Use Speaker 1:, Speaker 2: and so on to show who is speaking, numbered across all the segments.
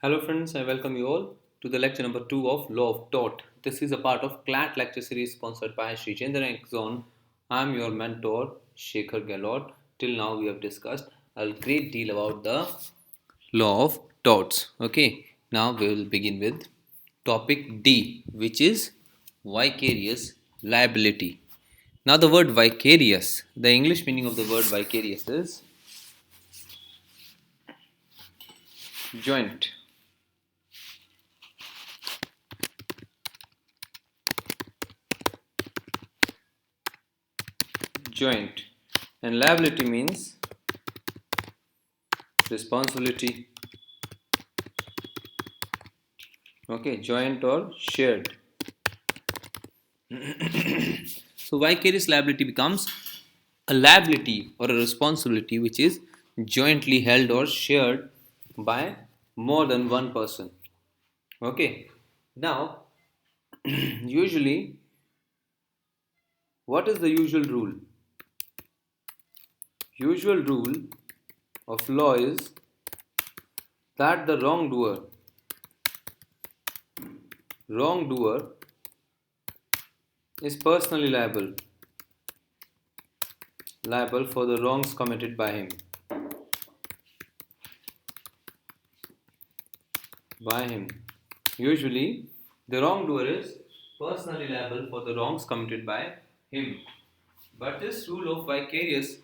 Speaker 1: Hello friends, I welcome you all to the lecture number 2 of Law of Tort. This is a part of Clat lecture series sponsored by Sri Chandra Zone. I am your mentor Shekhar Gehlot. Till now we have discussed a great deal about the Law of Torts. Okay, now we will begin with topic D, which is vicarious liability. Now the word vicarious, the English meaning of the word vicarious is joint. Joint. And liability means responsibility. Okay, joint or shared. So vicarious liability becomes a liability or a responsibility which is jointly held or shared by more than one person. Okay, now usually what is the usual rule? Usual rule of law is that the wrongdoer is personally liable for the wrongs committed by him. Usually, the wrongdoer is personally liable for the wrongs committed by him. But this rule of vicarious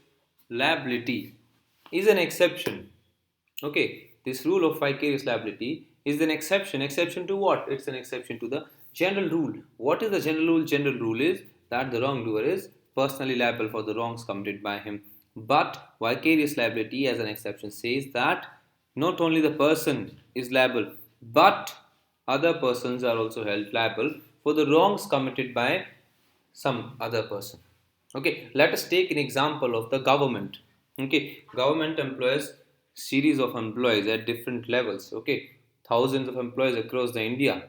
Speaker 1: liability is an exception. Okay, this rule of vicarious liability is an exception. Exception to what? It's an exception to the general rule. What is the general rule? General rule is that the wrongdoer is personally liable for the wrongs committed by him. But vicarious liability, as an exception, says that not only the person is liable, but other persons are also held liable for the wrongs committed by some other person. Okay, let us take an example of the government. Okay, government employs series of employees at different levels. Okay, thousands of employees across the India.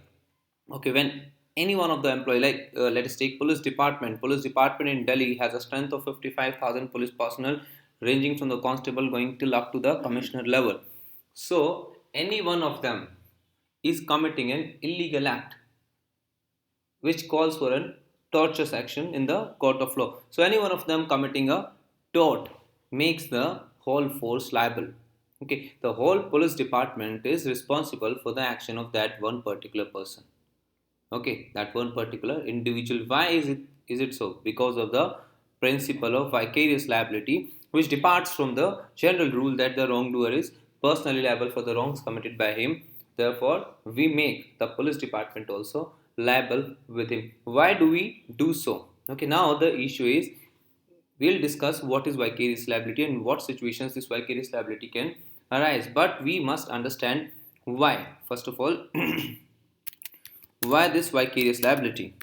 Speaker 1: Okay, when any one of the employee, like let us take police department in Delhi has a strength of 55,000 police personnel, ranging from the constable going till up to the commissioner level. So any one of them is committing an illegal act which calls for a tortious action in the court of law. So any one of them committing a tort makes the whole force liable. Okay, the whole police department is responsible for the action of that one particular person. Okay, that one particular individual. Why is it so? Because of the principle of vicarious liability, which departs from the general rule that the wrongdoer is personally liable for the wrongs committed by him. Therefore, we make the police department also liable with him. Why do we do so? Okay, now the issue is we'll discuss what is vicarious liability and what situations this vicarious liability can arise. But we must understand why. First of all, why this vicarious liability?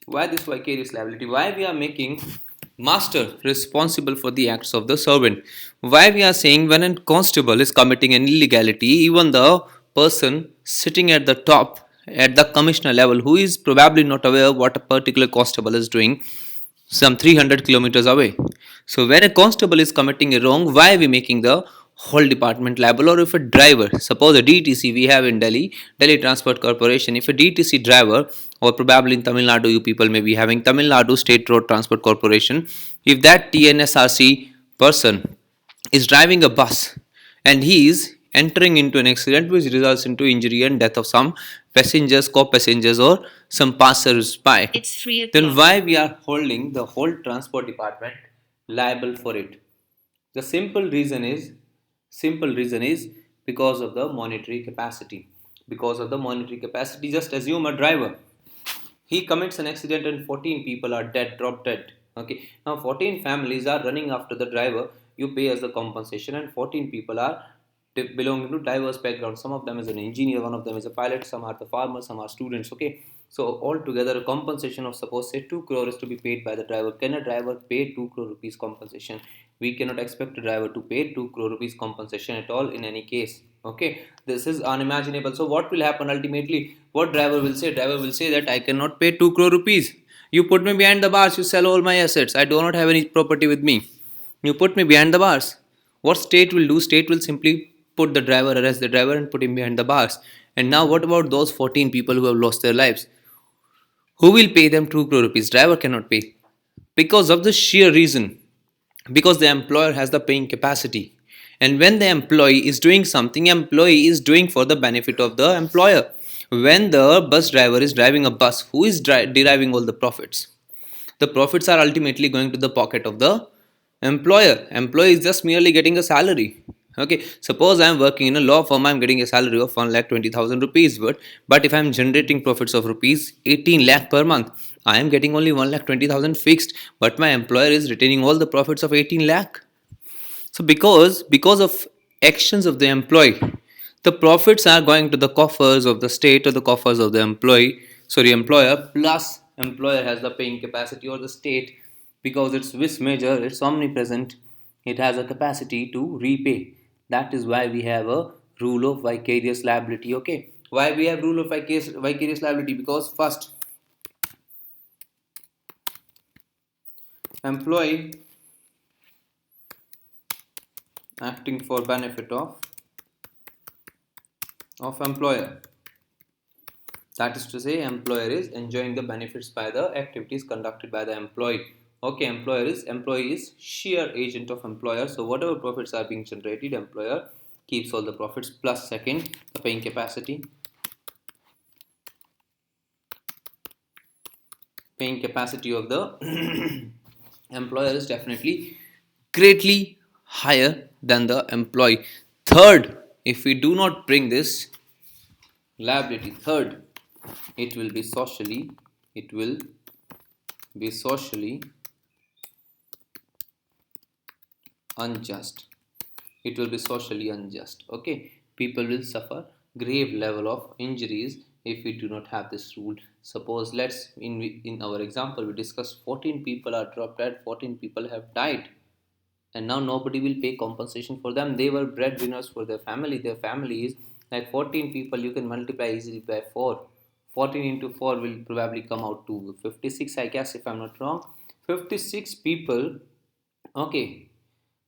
Speaker 1: Why this vicarious liability? Why we are making master responsible for the acts of the servant? Why we are saying when a constable is committing an illegality, even the person sitting at the top, at the commissioner level, who is probably not aware of what a particular constable is doing, some 300 kilometers away. So when a constable is committing a wrong, why are we making the whole department liable? Or if a driver, suppose a DTC we have in Delhi Transport Corporation, if a DTC driver, or probably in Tamil Nadu you people may be having Tamil Nadu State Road Transport Corporation, if that TNSRC person is driving a bus and he is entering into an accident which results into injury and death of some passengers, co-passengers or some passers-by, it's free, then why we are holding the whole transport department liable for it? The simple reason is because of the monetary capacity. Because of the monetary capacity, just assume a driver. He commits an accident and 14 people are dead, drop dead. Okay, now 14 families are running after the driver. You pay as the compensation, and 14 people are belonging to diverse backgrounds. Some of them is an engineer, one of them is a pilot, some are the farmers, some are students. Okay, so altogether a compensation of suppose say 2 crore is to be paid by the driver. Can a driver pay 2 crore rupees compensation? We cannot expect a driver to pay 2 crore rupees compensation at all in any case. Okay, this is unimaginable. So what will happen ultimately? What driver will say? Driver will say that I cannot pay 2 crore rupees. You put me behind the bars, you sell all my assets, I do not have any property with me, you put me behind the bars. What state will do? State will simply put the driver, arrest the driver, and put him behind the bars. And now what about those 14 people who have lost their lives? Who will pay them 2 crore rupees? Driver cannot pay, because of the sheer reason, because the employer has the paying capacity. And when the employee is doing something, employee is doing for the benefit of the employer. When the bus driver is driving a bus, who is deriving all the profits? The profits are ultimately going to the pocket of the employer is just merely getting a salary. Okay, suppose I am working in a law firm, I am getting a salary of 1,20,000 rupees, but if I am generating profits of rupees 18 lakh per month, I am getting only 1,20,000 fixed, but my employer is retaining all the profits of 18 lakh. So because of actions of the employee, the profits are going to the coffers of the state or the coffers of the employer, plus employer has the paying capacity, or the state, because it's vis major, it's omnipresent, it has a capacity to repay. That is why we have a rule of vicarious liability. Okay, why we have rule of vicarious liability? Because first, employee acting for benefit of employer. That is to say, employer is enjoying the benefits by the activities conducted by the employee. Okay, employee is sheer agent of employer. So whatever profits are being generated, employer keeps all the profits. Plus second, the paying capacity. Paying capacity of the employer is definitely greatly higher than the employee. Third, if we do not bring this liability, third, it will be socially unjust. It will be socially unjust. Okay, people will suffer grave level of injuries if we do not have this rule. Suppose, let's in our example we discussed 14 people are dropped dead, 14 people have died, and now nobody will pay compensation for them. They were breadwinners for their family. Their family is like 14 people, you can multiply easily by 4. 14 into 4 will probably come out to 56, I guess, if I'm not wrong. 56 people, okay,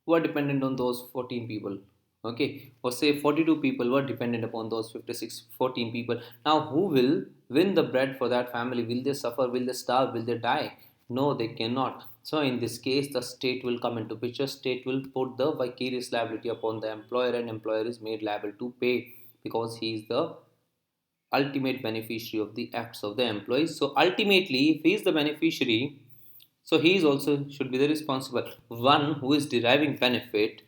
Speaker 1: were dependent on those 14 people. Okay, or say 42 people were dependent upon those 56 14 people. Now who will win the bread for that family? Will they suffer? Will they starve? Will they die? No, they cannot. So in this case, the state will come into picture. State will put the vicarious liability upon the employer, and employer is made liable to pay, because he is the ultimate beneficiary of the acts of the employees. So ultimately, if he is the beneficiary, so he is also should be the responsible one who is deriving benefit.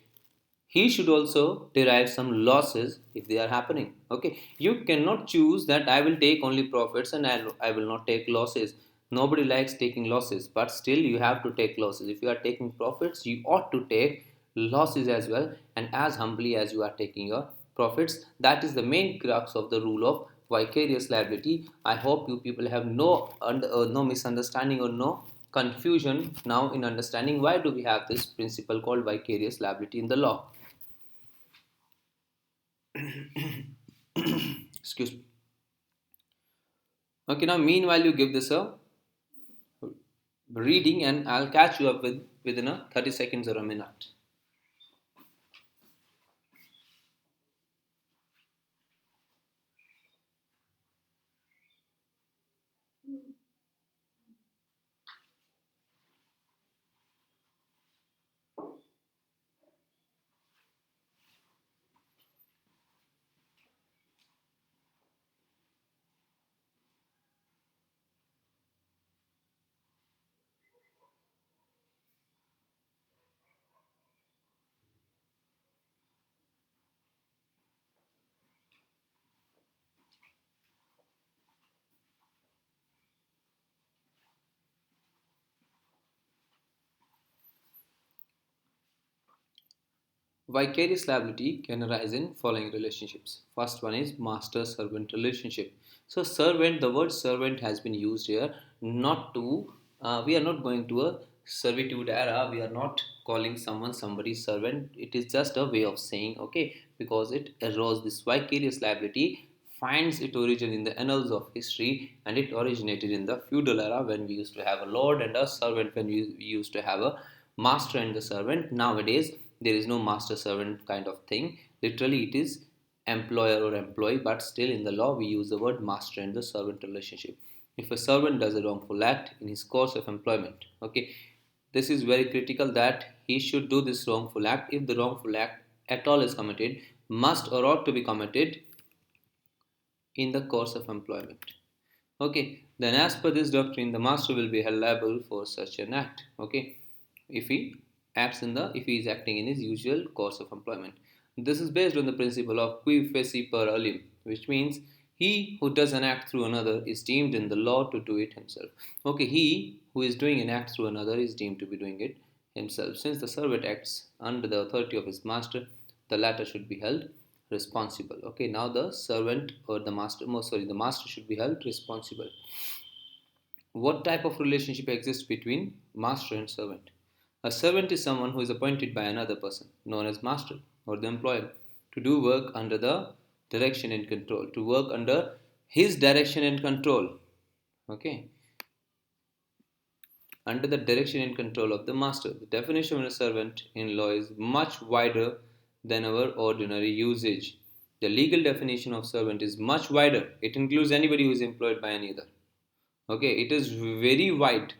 Speaker 1: He should also derive some losses if they are happening. Okay, you cannot choose that I will take only profits and I will not take losses. Nobody likes taking losses, but still you have to take losses. If you are taking profits, you ought to take losses as well, and as humbly as you are taking your profits. That is the main crux of the rule of vicarious liability. I hope you people have no misunderstanding or no confusion now in understanding why do we have this principle called vicarious liability in the law. Excuse me. Okay, now meanwhile you give this a reading, and I'll catch you up within a 30 seconds or a minute. Vicarious liability can arise in following relationships. First one is master-servant relationship. So servant, the word servant has been used here not to, we are not going to a servitude era. We are not calling someone somebody's servant. It is just a way of saying, okay, because it arose, this vicarious liability finds its origin in the annals of history, and it originated in the feudal era when we used to have a lord and a servant, when we used to have a master and the servant. Nowadays There is no master servant kind of thing. Literally, it is employer or employee, but still in the law, we use the word master and the servant relationship. If a servant does a wrongful act in his course of employment, okay, this is very critical that he should do this wrongful act. If the wrongful act at all is committed, must or ought to be committed in the course of employment. Okay, then as per this doctrine, the master will be held liable for such an act. Okay, if he if he is acting in his usual course of employment. This is based on the principle of qui facie per alium, which means he who does an act through another is deemed in the law to do it himself. Okay, he who is doing an act through another is deemed to be doing it himself. Since the servant acts under the authority of his master, the latter should be held responsible. Okay, now the servant or the master, the master should be held responsible. What type of relationship exists between master and servant? A servant is someone who is appointed by another person, known as master or the employer, to do work under the direction and control, to work under his direction and control. Okay, under the direction and control of the master. The definition of a servant in law is much wider than our ordinary usage. The legal definition of servant is much wider. It includes anybody who is employed by any other. Okay, it is very wide.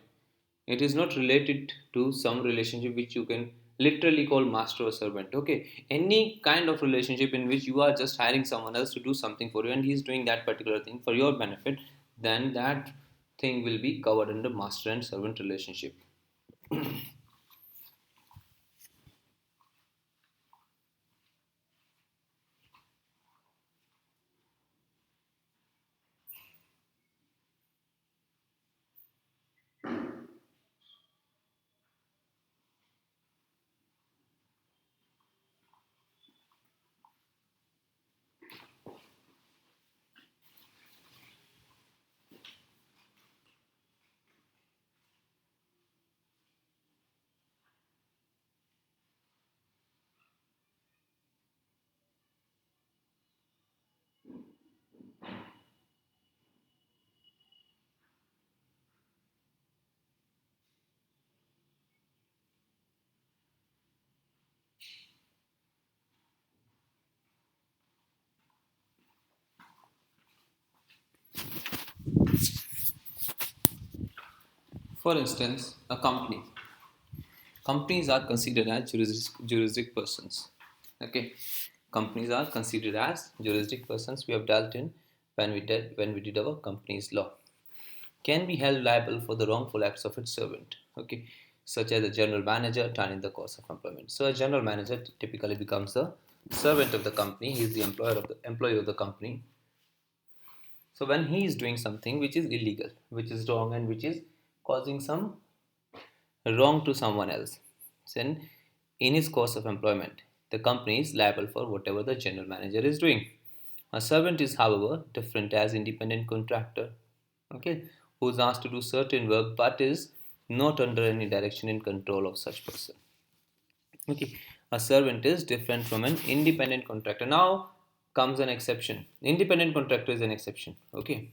Speaker 1: It is not related to some relationship which you can literally call master or servant. Okay, any kind of relationship in which you are just hiring someone else to do something for you and he's doing that particular thing for your benefit, then that thing will be covered under master and servant relationship. For instance, a company. Companies are considered as jurisdic persons. Okay, companies are considered as jurisdic persons. We have dealt in when we did our company's law. Can be held liable for the wrongful acts of its servant. Okay, such as a general manager done in the course of employment. So a general manager typically becomes the servant of the company. He is the employee of the company. So when he is doing something which is illegal, which is wrong, and which is causing some wrong to someone else, then in his course of employment, the company is liable for whatever the general manager is doing. A servant is, however, different as independent contractor, okay, who is asked to do certain work but is not under any direction and control of such person. Okay, a servant is different from an independent contractor. Now comes an exception. Independent contractor is an exception. Okay,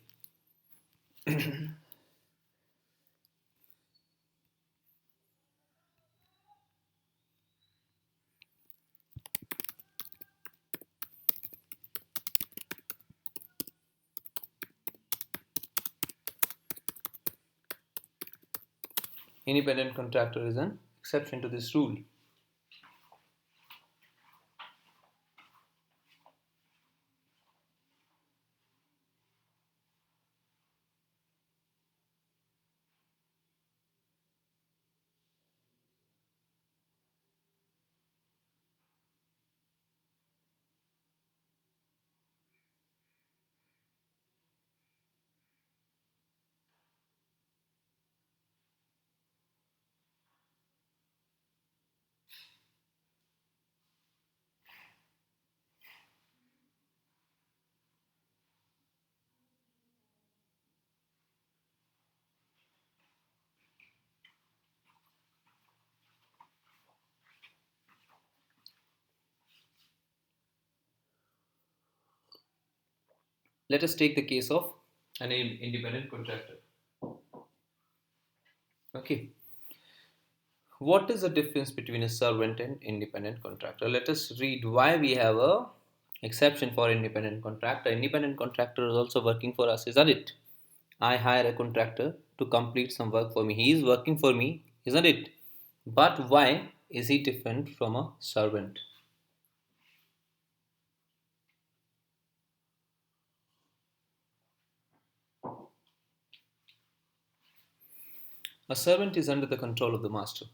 Speaker 1: independent contractor is an exception to this rule. Let us take the case of an independent contractor. Okay, What is the difference between a servant and independent contractor? Let us read why we have a exception for independent contractor. Independent contractor is also working for us, isn't it? I hire a contractor to complete some work for me. He is working for me, isn't it? But why is he different from a servant? A servant is under the control of the master,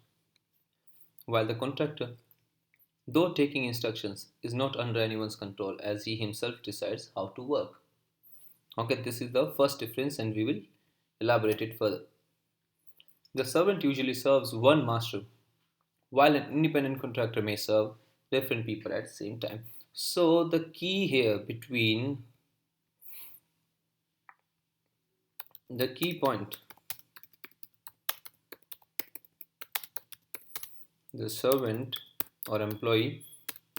Speaker 1: while the contractor, though taking instructions, is not under anyone's control as he himself decides how to work. Okay, this is the first difference and we will elaborate it further. The servant usually serves one master, while an independent contractor may serve different people at the same time. So, the key here between the key point, the servant or employee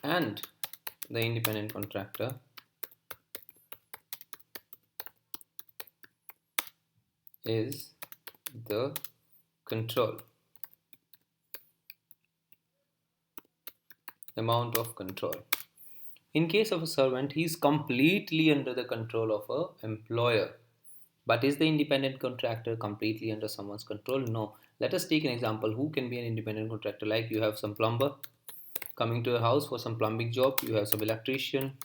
Speaker 1: and the independent contractor is the control, amount of control. In case of a servant, he is completely under the control of a employer. But is the independent contractor completely under someone's control? No. Let us take an example. Who can be an independent contractor? Like you have some plumber coming to your house for some plumbing job. You have some electrician.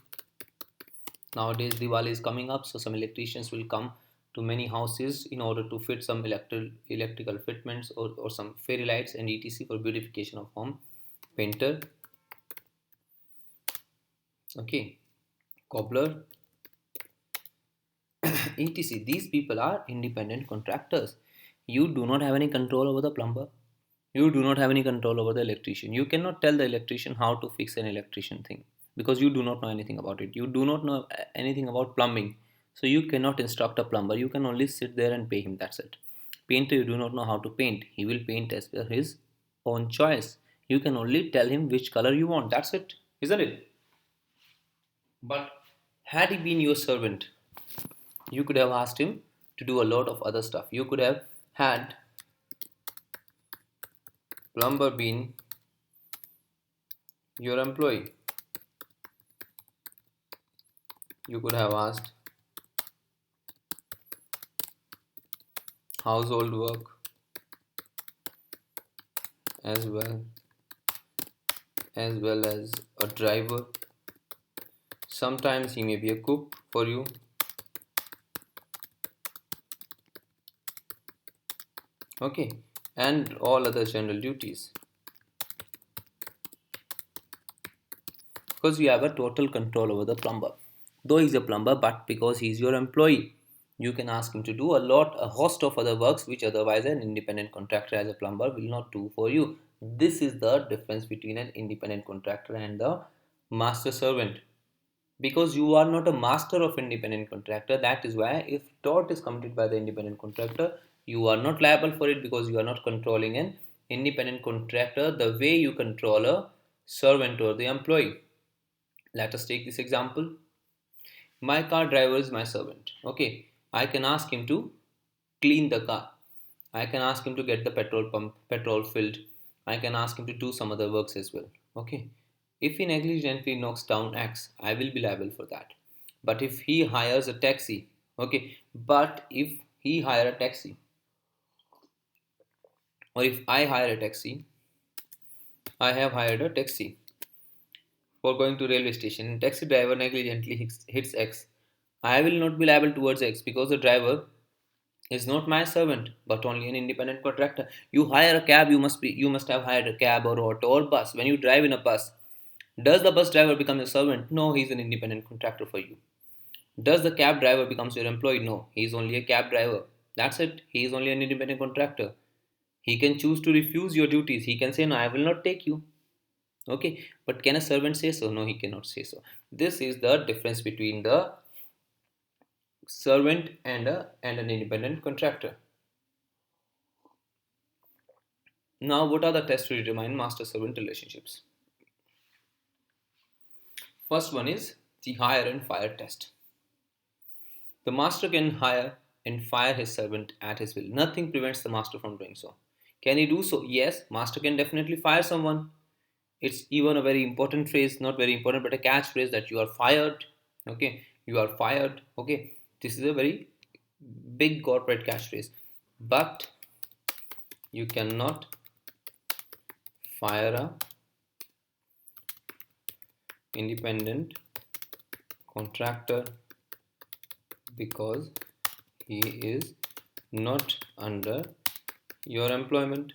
Speaker 1: Nowadays Diwali is coming up, so some electricians will come to many houses in order to fit some electrical fitments or some fairy lights and etc for beautification of home. Painter, okay, cobbler, etc. These people are independent contractors. You do not have any control over the plumber. You do not have any control over the electrician. You cannot tell the electrician how to fix an electrician thing because you do not know anything about it. You do not know anything about plumbing. So you cannot instruct a plumber. You can only sit there and pay him. That's it. Painter, you do not know how to paint. He will paint as per his own choice. You can only tell him which color you want. That's it. Isn't it? But had he been your servant, you could have asked him to do a lot of other stuff. You could have had plumber been your employee. You could have asked household work as well as a driver. Sometimes he may be a cook for you. Okay, and all other general duties. Because you have a total control over the plumber. Though he's a plumber, but because he's your employee, you can ask him to do a host of other works which otherwise an independent contractor as a plumber will not do for you. This is the difference between an independent contractor and the master servant. Because you are not a master of independent contractor, that is why if tort is committed by the independent contractor, you are not liable for it because you are not controlling an independent contractor the way you control a servant or the employee. Let us take this example. My car driver is my servant. Okay, I can ask him to clean the car. I can ask him to get the petrol filled. I can ask him to do some other works as well. Okay, if he negligently knocks down X, I will be liable for that. But if he hires a taxi, okay, but if he hire a taxi, or if I hire a taxi, I have hired a taxi for going to railway station and taxi driver negligently hits X. I will not be liable towards X because the driver is not my servant but only an independent contractor. You hire a cab, you must have hired a cab or auto or bus. When you drive in a bus, does the bus driver become your servant? No, he's an independent contractor for you. Does the cab driver becomes your employee? No, he's only a cab driver. That's it. He is only an independent contractor. He can choose to refuse your duties. He can say, no, I will not take you. Okay, but can a servant say so? No, he cannot say so. This is the difference between the servant and an independent contractor. Now, what are the tests to determine master servant relationships? First one is the hire and fire test. The master can hire and fire his servant at his will. Nothing prevents the master from doing so. Can he do so? Yes, master can definitely fire someone. It's even a very important phrase, not very important, but a catchphrase that you are fired. Okay, you are fired. Okay, this is a very big corporate catchphrase. But you cannot fire a independent contractor because he is not under your employment.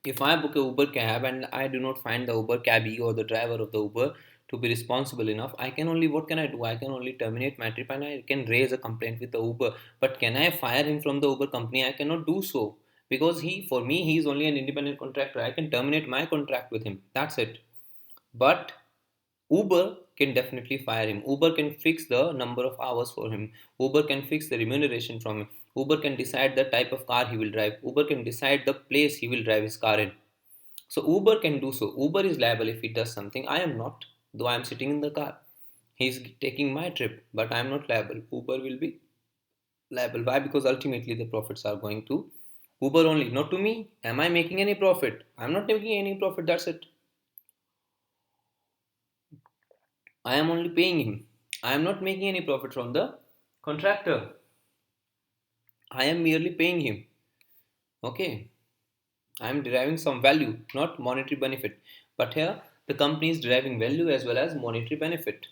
Speaker 1: If I book a Uber cab and I do not find the Uber cabbie or the driver of the Uber to be responsible enough, I can only, what can I do? I can only terminate my trip and I can raise a complaint with the Uber. But can I fire him from the Uber company? I cannot do so because for me, he is only an independent contractor. I can terminate my contract with him. That's it. But Uber can definitely fire him. Uber can fix the number of hours for him. Uber can fix the remuneration from him. Uber can decide the type of car he will drive. Uber can decide the place he will drive his car in. So Uber can do so. Uber is liable if he does something. I am not, though I am sitting in the car. He is taking my trip, but I am not liable. Uber will be liable. Why? Because ultimately the profits are going to Uber only, not to me. Am I making any profit? I'm not making any profit. That's it. I am only paying him. I am not making any profit from the contractor. I am merely paying him. Okay. I am deriving some value, not monetary benefit. But here, the company is deriving value as well as monetary benefit.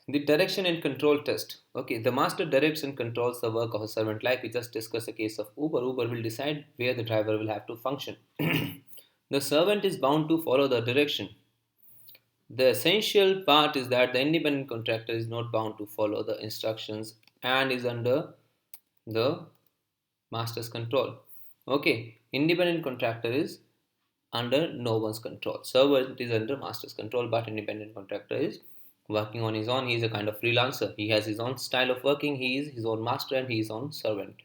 Speaker 1: The direction and control test. Okay, the master directs and controls the work of a servant. Like we just discussed a case of Uber. Uber will decide where the driver will have to function. The servant is bound to follow the direction. The essential part is that the independent contractor is not bound to follow the instructions and is under the master's control. Okay, independent contractor is under no one's control. Servant is under master's control, but independent contractor is working on his own. He is a kind of freelancer. He has his own style of working. He is his own master and he is his own servant.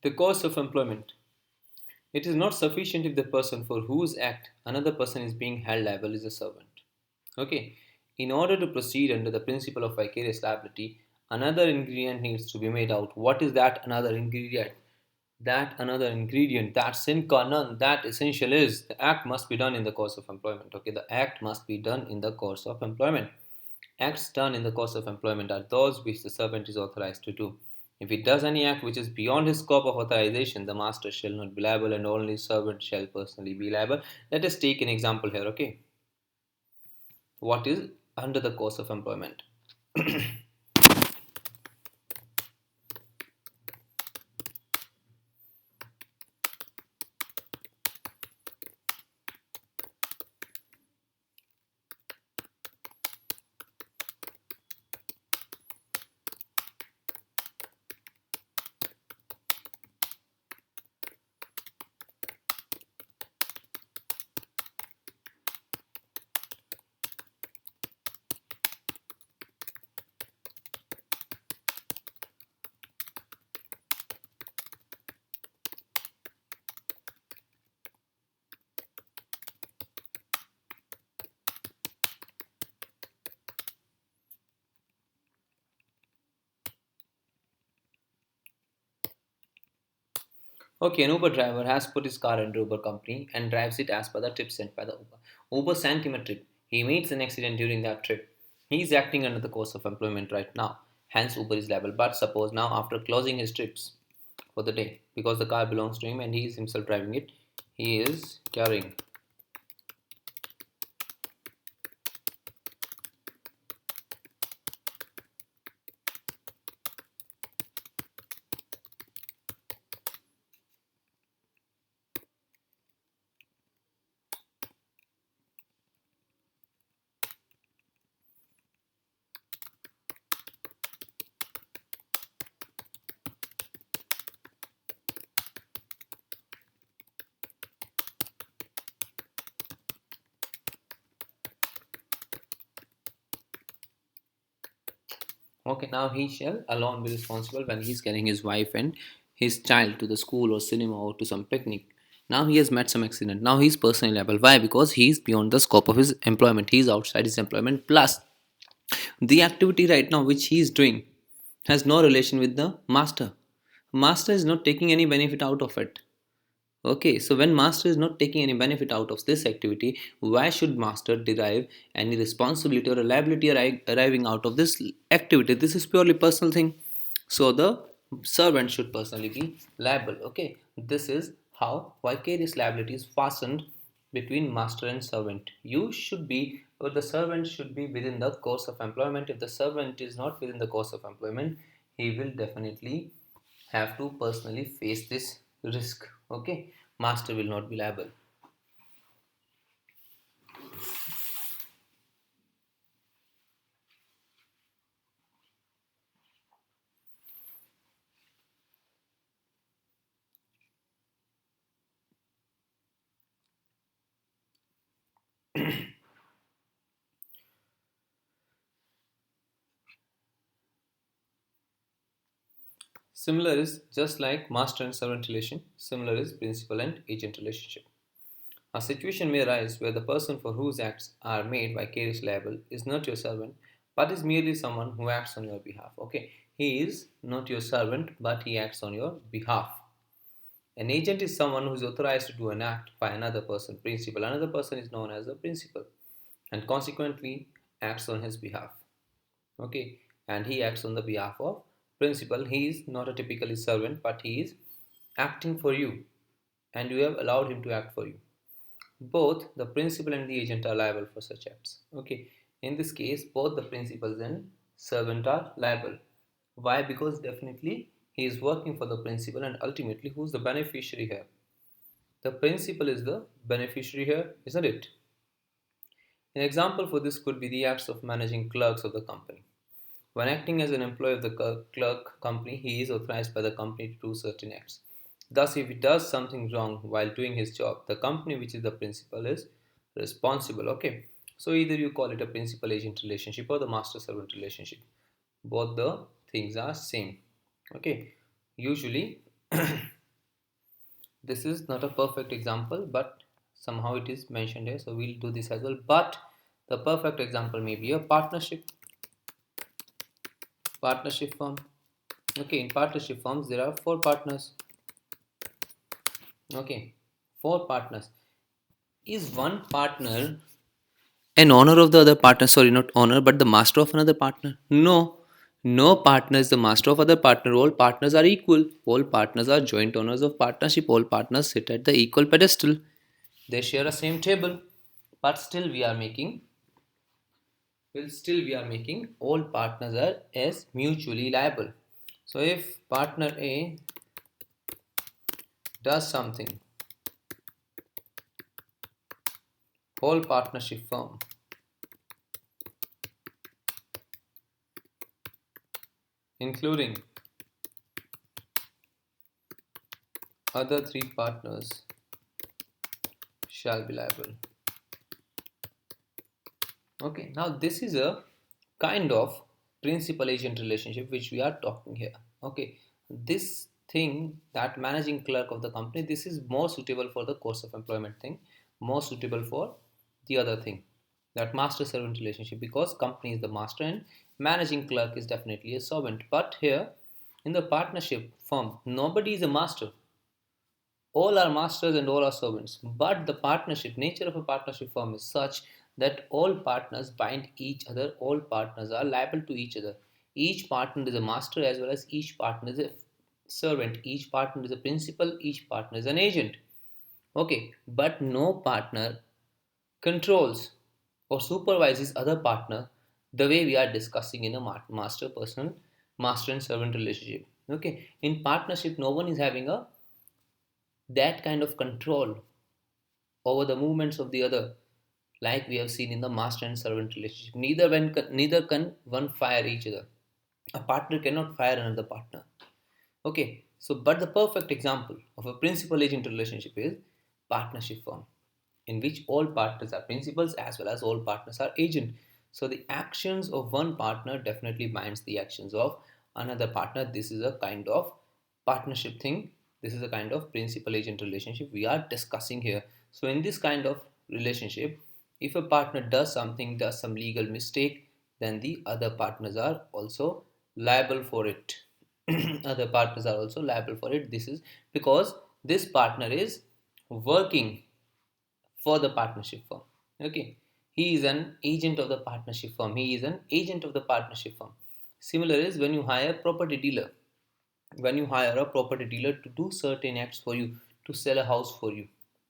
Speaker 1: The cause of employment. It is not sufficient if the person for whose act another person is being held liable is a servant. Okay. In order to proceed under the principle of vicarious liability, another ingredient needs to be made out. What is that another ingredient? That another ingredient, that sine qua non, that essential is the act must be done in the course of employment. Okay, the act must be done in the course of employment. Acts done in the course of employment are those which the servant is authorized to do. If he does any act which is beyond his scope of authorization, the master shall not be liable and only servant shall personally be liable. Let us take an example here. Okay, what is under the course of employment? Okay, an Uber driver has put his car under Uber company and drives it as per the trip sent by the Uber. Uber sent him a trip. He meets an accident during that trip. He is acting under the course of employment right now. Hence, Uber is liable. But suppose now, after closing his trips for the day, because the car belongs to him and he is himself driving it, he is carrying. Okay, now he shall alone be responsible when he's carrying his wife and his child to the school or cinema or to some picnic. Now he has met some accident. Now he's personally liable. Why? Because he's beyond the scope of his employment. He's outside his employment. Plus, the activity right now which he is doing has no relation with the master. Master is not taking any benefit out of it. Okay, so when master is not taking any benefit out of this activity, why should master derive any responsibility or liability arriving out of this activity? This is purely personal thing. So the servant should personally be liable. Okay, this is how vicarious liability is fastened between master and servant. You should be, or the servant should be within the course of employment. If the servant is not within the course of employment, he will definitely have to personally face this risk. Okay, master will not be liable. Similar is just like master and servant relation, similar is principal and agent relationship. A situation may arise where the person for whose acts are made vicarious liable is not your servant but is merely someone who acts on your behalf. Okay, he is not your servant but he acts on your behalf. An agent is someone who is authorized to do an act by another person, principal. Another person is known as a principal and consequently acts on his behalf. Okay, and he acts on the behalf of principal. He is not a typically servant but he is acting for you and you have allowed him to act for you. Both the principal and the agent are liable for such acts. Okay, in this case both the principals and servant are liable. Why? Because definitely he is working for the principal and ultimately who's the beneficiary here? The principal is the beneficiary here, isn't it? An example for this could be the acts of managing clerks of the company. When acting as an employee of the clerk company, he is authorized by the company to do certain acts. Thus, if he does something wrong while doing his job, the company, which is the principal, is responsible. Okay, so either you call it a principal agent relationship or the master servant relationship. Both the things are same. Okay, usually this is not a perfect example, but somehow it is mentioned here, so we'll do this as well. But the perfect example may be a partnership firm. Okay, in partnership firms there are four partners. Okay, four partners. Is one partner an owner of the other partner? Sorry, not owner, but the master of another partner? No, no partner is the master of other partner. All partners are equal. All partners are joint owners of partnership. All partners sit at the equal pedestal. They share a same table, but still we are making. Well, still we are making all partners are as mutually liable. So if partner A does something, whole partnership firm, including other three partners, shall be liable. Okay, now this is a kind of principal agent relationship which we are talking here. Okay, this thing that managing clerk of the company, this is more suitable for the course of employment thing, more suitable for the other thing, that master servant relationship, because company is the master and managing clerk is definitely a servant. But here in the partnership firm, nobody is a master, all are masters and all are servants, but the partnership nature of a partnership firm is such that all partners bind each other, all partners are liable to each other. Each partner is a master as well as each partner is a servant, each partner is a principal, each partner is an agent. Okay, but no partner controls or supervises other partner the way we are discussing in a master and servant relationship. Okay, in partnership no one is having a that kind of control over the movements of the other, like we have seen in the master and servant relationship. Neither can one fire each other. A partner cannot fire another partner. Okay, so but the perfect example of a principal agent relationship is partnership firm, in which all partners are principals as well as all partners are agent. So the actions of one partner definitely binds the actions of another partner. This is a kind of partnership thing. This is a kind of principal agent relationship we are discussing here. So in this kind of relationship, if a partner does something, does some legal mistake, then the other partners are also liable for it. Other partners are also liable for it. This is because this partner is working for the partnership firm. Okay, he is an agent of the partnership firm. He is an agent of the partnership firm. Similar is when you hire property dealer. When you hire a property dealer to do certain acts for you, to sell a house for you.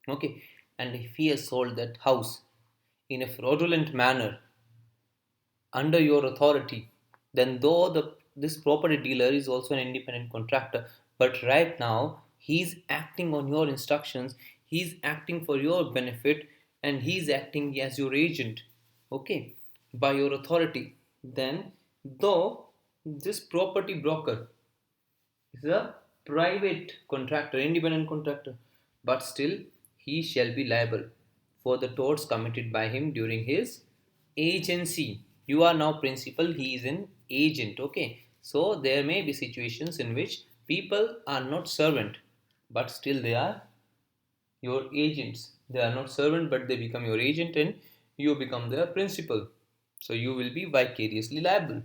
Speaker 1: Okay, and if he has sold that house in a fraudulent manner under your authority, then though this property dealer is also an independent contractor, but right now he's acting on your instructions, he's acting for your benefit, and he's acting as your agent, okay, by your authority. Then, though this property broker is a private contractor, independent contractor, but still he shall be liable for the torts committed by him during his agency. You are now principal, he is an agent. Okay, so there may be situations in which people are not servant, but still they are your agents. They are not servant, but they become your agent, and you become their principal. So you will be vicariously liable.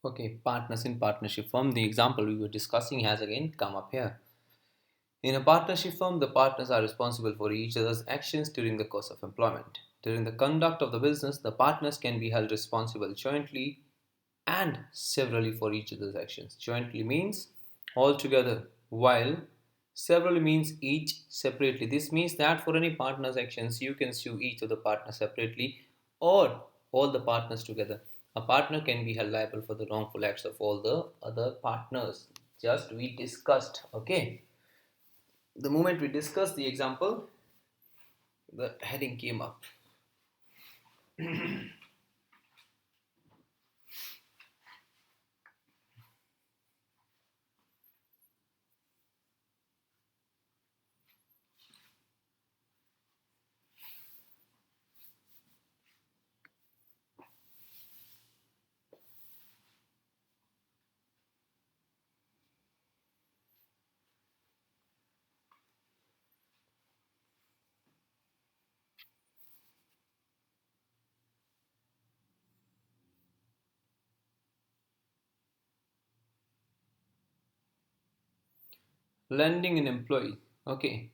Speaker 1: Okay, partners in partnership firm. The example we were discussing has again come up here. In a partnership firm, the partners are responsible for each other's actions during the course of employment. During the conduct of the business, the partners can be held responsible jointly and severally for each other's actions. Jointly means all together, while severally means each separately. This means that for any partner's actions, you can sue each of the partners separately or all the partners together. A partner can be held liable for the wrongful acts of all the other partners. Just we discussed, okay? The moment we discussed the example, the heading came up. Lending an employee. Okay.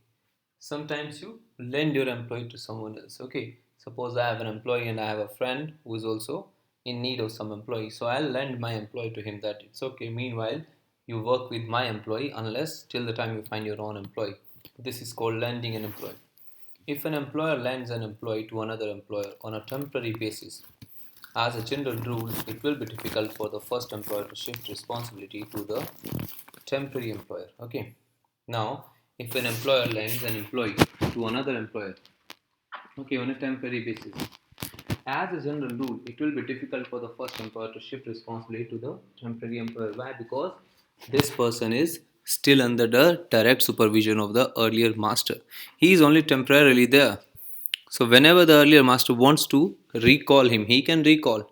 Speaker 1: Sometimes you lend your employee to someone else. Okay. Suppose I have an employee and I have a friend who is also in need of some employee. So I'll lend my employee to him that it's okay. Meanwhile, you work with my employee unless till the time you find your own employee. This is called lending an employee. If an employer lends an employee to another employer on a temporary basis, as a general rule, it will be difficult for the first employer to shift responsibility to the temporary employer. Okay. Now, if an employer lends an employee to another employer, okay, on a temporary basis, as a general rule, it will be difficult for the first employer to shift responsibility to the temporary employer. Why? Because this person is still under the direct supervision of the earlier master. He is only temporarily there. So, whenever the earlier master wants to recall him, he can recall.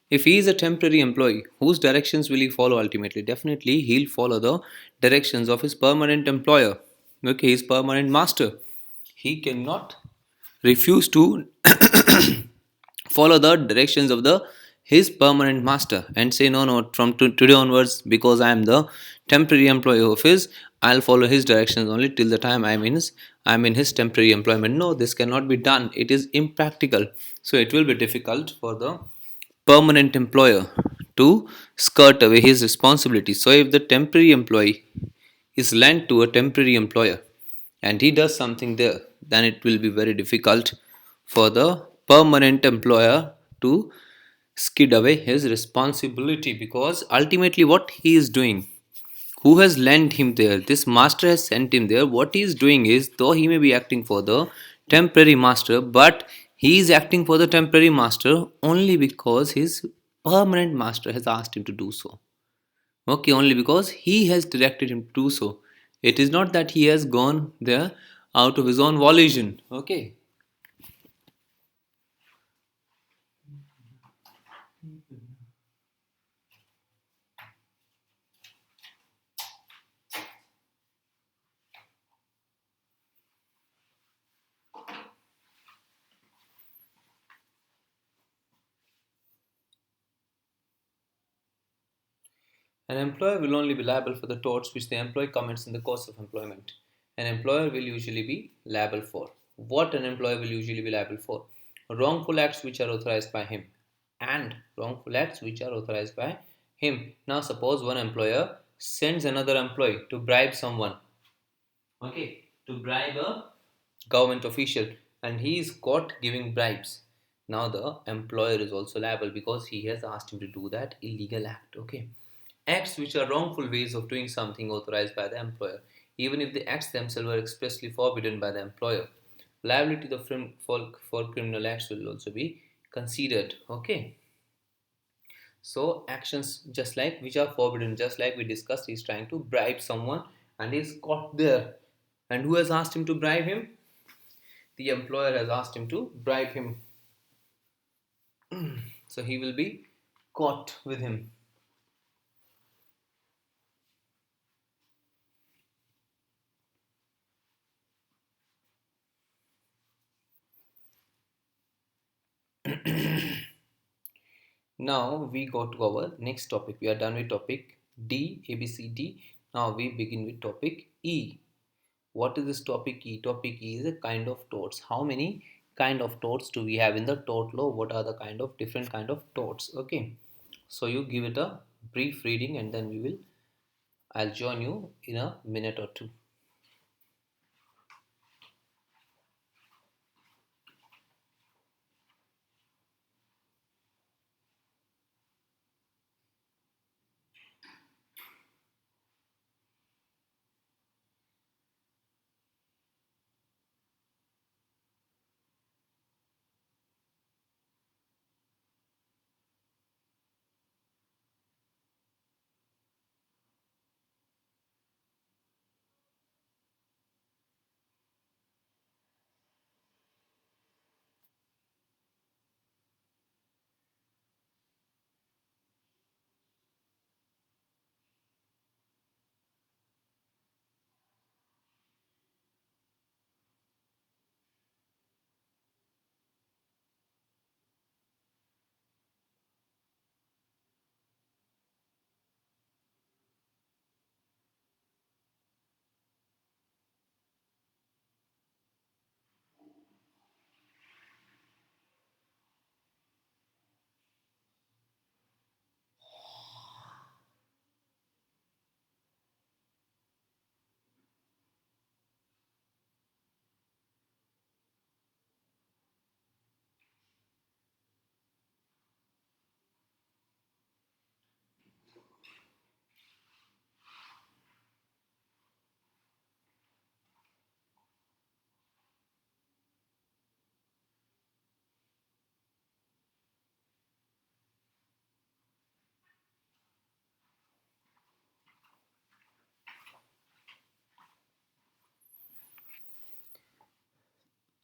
Speaker 1: If he is a temporary employee, whose directions will he follow ultimately? Definitely, he'll follow the directions of his permanent employer, okay, his permanent master. He cannot refuse to follow the directions of the his permanent master and say, no, no, from today onwards, because I am the temporary employee of his, I'll follow his directions only till the time I'm in his temporary employment. No, this cannot be done. It is impractical. So it will be difficult for the permanent employer to skirt away his responsibilities. So if the temporary employee is lent to a temporary employer and he does something there, then it will be very difficult for the permanent employer to skid away his responsibility, because ultimately what he is doing, who has lent him there, this master has sent him there. What he is doing is, though he may be acting for the temporary master, but he is acting for the temporary master only because his permanent master has asked him to do so. Okay, only because he has directed him to do so. It is not that he has gone there out of his own volition. Okay. An employer will only be liable for the torts which the employee commits in the course of employment. An employer will usually be liable for. What an employer will usually be liable for? Wrongful acts which are authorized by him. And wrongful acts which are authorized by him. Now, suppose one employer sends another employee to bribe someone. Okay, to bribe a government official, and he is caught giving bribes. Now the employer is also liable because he has asked him to do that illegal act. Okay, acts which are wrongful ways of doing something authorized by the employer, even if the acts themselves are expressly forbidden by the employer. Liability for criminal acts will also be considered. Okay, so actions just like which are forbidden, just like we discussed, he's trying to bribe someone and he's caught there. And who has asked him to bribe him? The employer has asked him to bribe him. So he will be caught with him. Now we go to our next topic. We are done with topic D, A, B, C, D. Now we begin with topic E. What is this topic E? Topic E is a kind of torts. How many kind of torts do we have in the tort law? What are the different kind of torts? Okay. So you give it a brief reading and then I'll join you in a minute or two.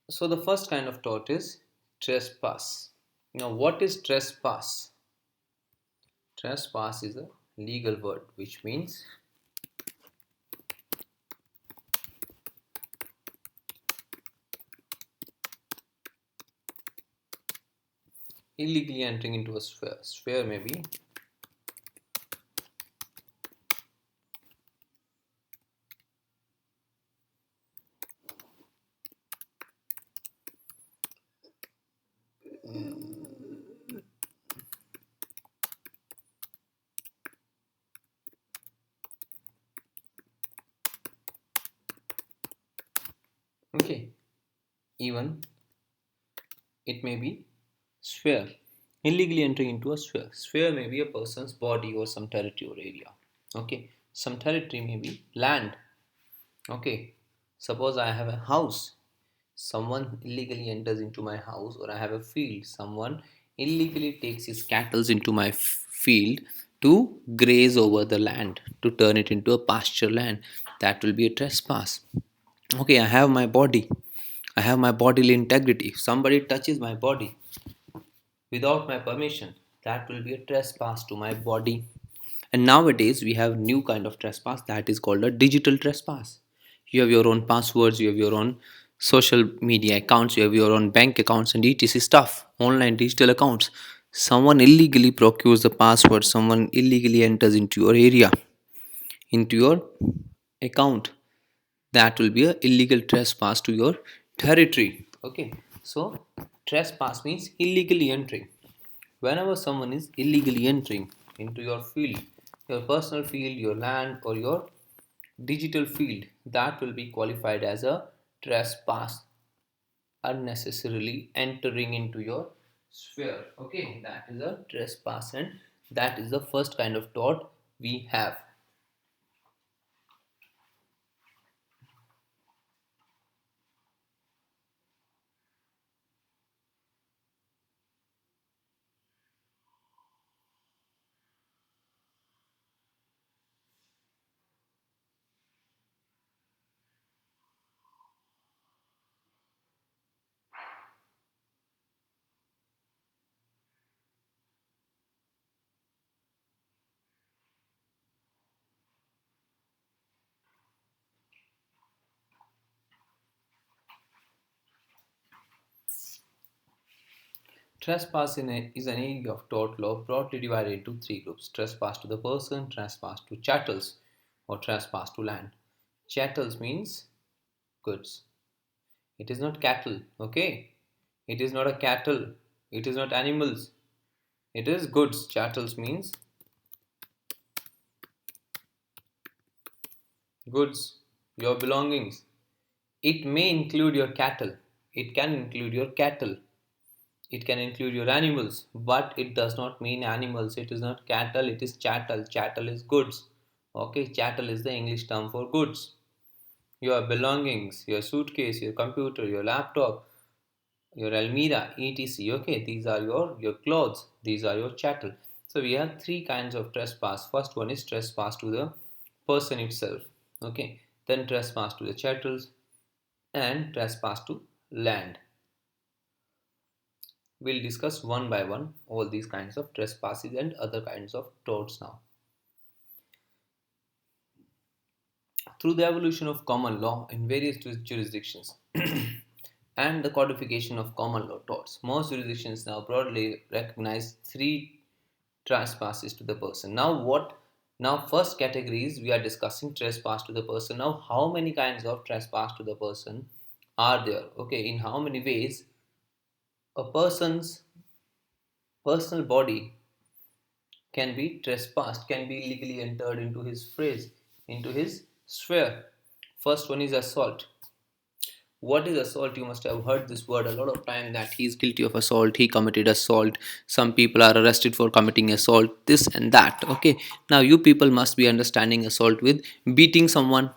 Speaker 1: So the first kind of tort is trespass. Now what is trespass? Trespass is a legal word which means illegally entering into a sphere. Sphere maybe. Okay, even it may be sphere. Illegally entering into a sphere. Sphere may be a person's body or some territory or area. Okay, some territory may be land. Okay, suppose I have a house. Someone illegally enters into my house, or I have a field. Someone illegally takes his cattle into my field to graze over the land, to turn it into a pasture land. That will be a trespass. Okay, I have my body. I have my bodily integrity. If somebody touches my body without my permission, that will be a trespass to my body. And nowadays we have new kind of trespass, that is called a digital trespass. You have your own passwords, you have your own social media accounts, you have your own bank accounts and etc stuff, online digital accounts. Someone illegally procures the password, someone illegally enters into your area, into your account, that will be a illegal trespass to your territory. Okay, so trespass means illegally entering. Whenever someone is illegally entering into your field, your personal field, your land, or your digital field, that will be qualified as a trespass, unnecessarily entering into your sphere. Okay, that is a trespass, and that is the first kind of tort we have. Trespass is an area of tort law broadly divided into three groups: trespass to the person, trespass to chattels, or trespass to land. Chattels means goods. It is not cattle, okay? It is not a cattle. It is not animals. It is goods. Chattels means goods, your belongings. It may include your cattle. It can include your cattle. It can include your animals, but it does not mean animals. It is not cattle, it is chattel. Chattel is goods. Okay, chattel is the English term for goods. Your belongings, your suitcase, your computer, your laptop, your almirah, etc. Okay, these are your clothes. These are your chattel. So we have three kinds of trespass. First one is trespass to the person itself. Okay, then trespass to the chattels and trespass to land. We'll discuss one by one all these kinds of trespasses and other kinds of torts now. Through the evolution of common law in various jurisdictions and the codification of common law torts, most jurisdictions now broadly recognize three trespasses to the person. Now first categories we are discussing trespass to the person. Now how many kinds of trespass to the person are there? Okay, in how many ways a person's personal body can be trespassed, can be illegally entered into his phrase, into his sphere. First one is assault. What is assault? You must have heard this word a lot of time, that he is guilty of assault, he committed assault, some people are arrested for committing assault, this and that. Okay, now you people must be understanding assault with beating someone.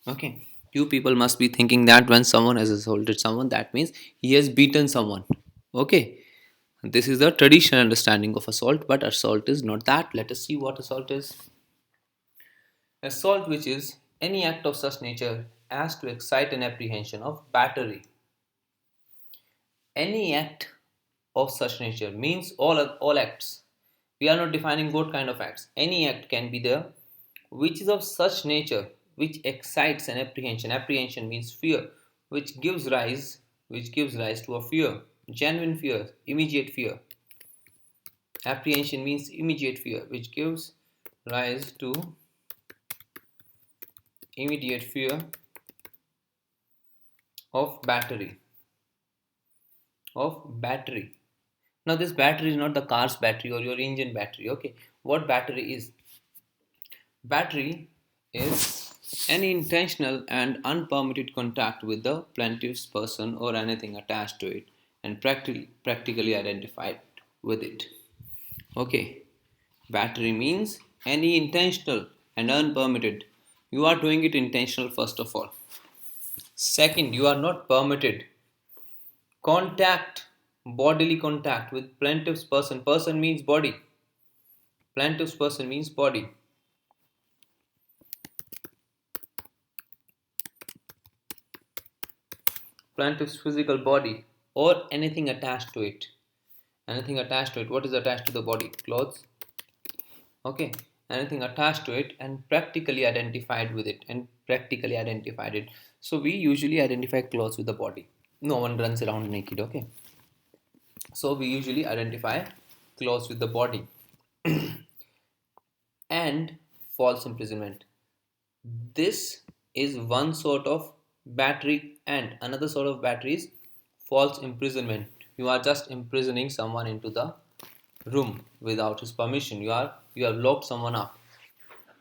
Speaker 1: Okay, you people must be thinking that when someone has assaulted someone, that means he has beaten someone. Okay, this is the traditional understanding of assault, but assault is not that. Let us see what assault is. Assault, which is any act of such nature as to excite an apprehension of battery. Any act of such nature means all acts. We are not defining what kind of acts. Any act can be there which is of such nature which excites an apprehension. Apprehension means fear, which gives rise to a fear, genuine fear, immediate fear. Apprehension means immediate fear, which gives rise to immediate fear of battery. Now this battery is not the car's battery or your engine battery. Okay, what battery is? Battery is any intentional and unpermitted contact with the plaintiff's person or anything attached to it and practically identified with it. Okay, battery means any intentional and unpermitted. You are doing it intentional first of all. Second, you are not permitted contact, bodily contact with plaintiff's person. Person means body. Plaintiff's person means body. Plaintiff's physical body or anything attached to it. Anything attached to it. What is attached to the body? Clothes. Okay. Anything attached to it and practically identified with it and practically identified it. So we usually identify clothes with the body. No one runs around naked. Okay. So we usually identify clothes with the body. And false imprisonment. This is one sort of battery, and another sort of battery is false imprisonment. You are just imprisoning someone into the room without his permission. You have locked someone up.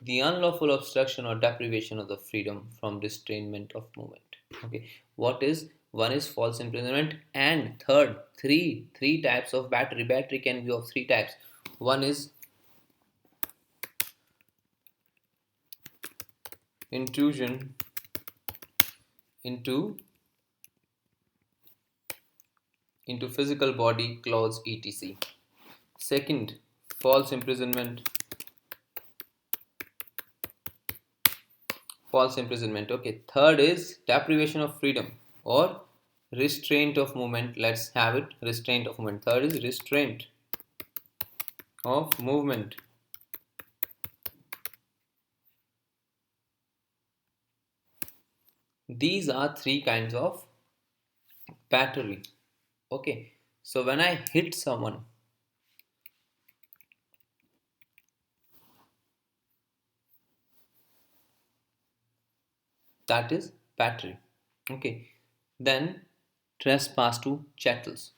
Speaker 1: The unlawful obstruction or deprivation of the freedom from restrainment of movement. Okay, what is one is false imprisonment, and third, three types of battery. Battery can be of three types. One is intrusion into physical body, clothes, etc. Second, false imprisonment. False imprisonment. Okay. Third is deprivation of freedom or restraint of movement. Let's have it. Restraint of movement. Third is restraint of movement. These are three kinds of battery. Okay. So when I hit someone, that is battery. Okay. Then trespass to chattels.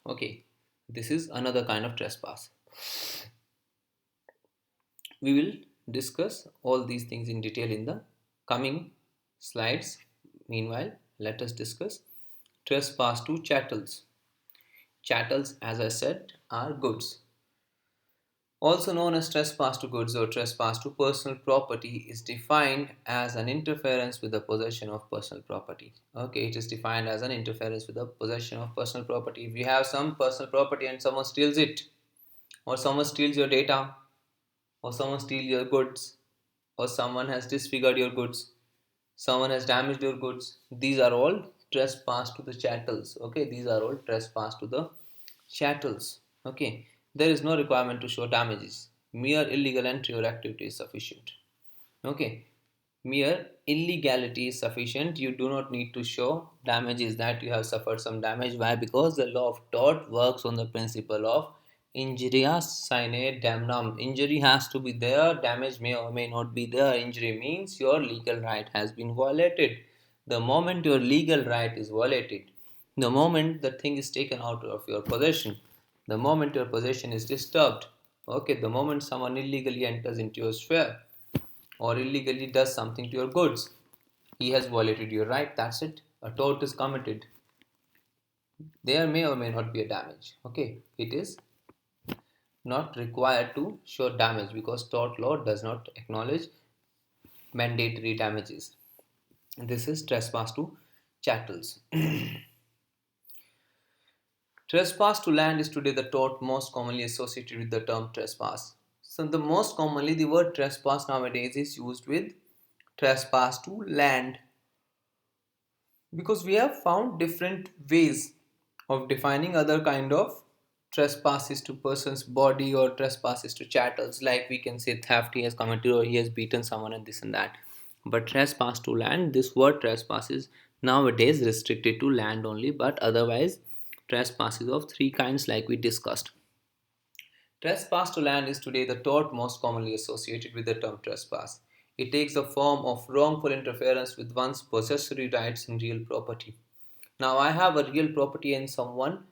Speaker 1: Okay. This is another kind of trespass. We will discuss all these things in detail in the coming slides. Meanwhile, let us discuss trespass to chattels. Chattels, as I said, are goods. Also known as trespass to goods or trespass to personal property is defined as an interference with the possession of personal property. Okay, it is defined as an interference with the possession of personal property. If you have some personal property and someone steals it, or someone steals your data, or someone steals your goods, or someone has disfigured your goods, someone has damaged your goods, these are all trespass to the chattels. Okay, these are all trespass to the chattels. Okay, there is no requirement to show damages. Mere illegal entry or activity is sufficient. Okay, mere illegality is sufficient. You do not need to show damages that you have suffered some damage. Why? Because the law of tort works on the principle of injuria sine damnum. Injury has to be there, damage may or may not be there. Injury means your legal right has been violated. The moment your legal right is violated, the moment the thing is taken out of your possession, the moment your possession is disturbed, okay, the moment someone illegally enters into your sphere or illegally does something to your goods, he has violated your right. That's it. A tort is committed. There may or may not be a damage. Okay, it is not required to show damage because tort law does not acknowledge mandatory damages. This is trespass to chattels. Trespass to land is today the tort most commonly associated with the term trespass. So the most commonly the word trespass nowadays is used with trespass to land, because we have found different ways of defining other kind of trespasses to person's body or trespasses to chattels, like we can say theft he has committed or he has beaten someone and this and that. But trespass to land, this word trespass is nowadays restricted to land only, but otherwise trespasses of three kinds like we discussed. Trespass to land is today the tort most commonly associated with the term trespass. It takes the form of wrongful interference with one's possessory rights in real property. Now, I have a real property and someone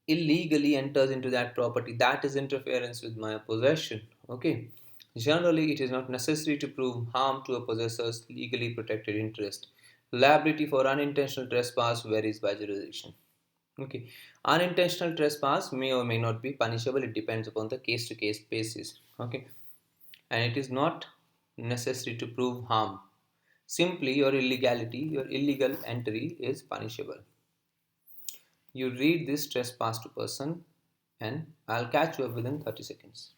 Speaker 1: illegally enters into that property. That is interference with my possession. Okay. Generally, it is not necessary to prove harm to a possessor's legally protected interest. Liability for unintentional trespass varies by jurisdiction. Okay. Unintentional trespass may or may not be punishable. It depends upon the case to case basis. Okay. And it is not necessary to prove harm. Simply your illegality, your illegal entry is punishable. You read this trespass to person and I'll catch you up within 30 seconds.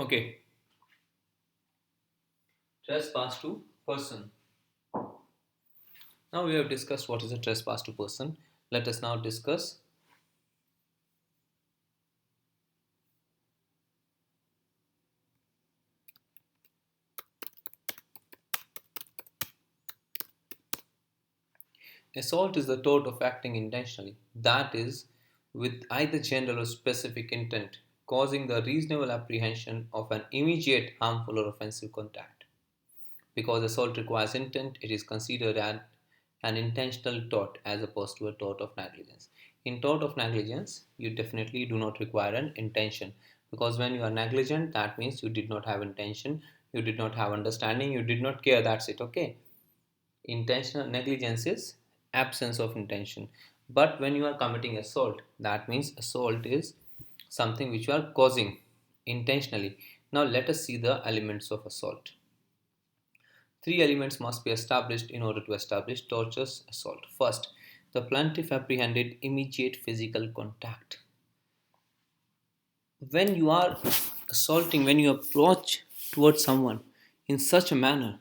Speaker 1: Okay, trespass to person. Now we have discussed what is a trespass to person. Let us now discuss assault is the tort of acting intentionally, that is, with either general or specific intent, causing the reasonable apprehension of an immediate harmful or offensive contact. Because assault requires intent, it is considered an intentional tort as opposed to a tort of negligence. In tort of negligence, you definitely do not require an intention because when you are negligent, that means you did not have intention, you did not have understanding, you did not care. That's it. Okay. Intentional negligence is absence of intention. But when you are committing assault, that means assault is something which you are causing intentionally. Now let us see the elements of assault. Three elements must be established in order to establish tortious assault. First, the plaintiff apprehended immediate physical contact. When you are assaulting, when you approach towards someone in such a manner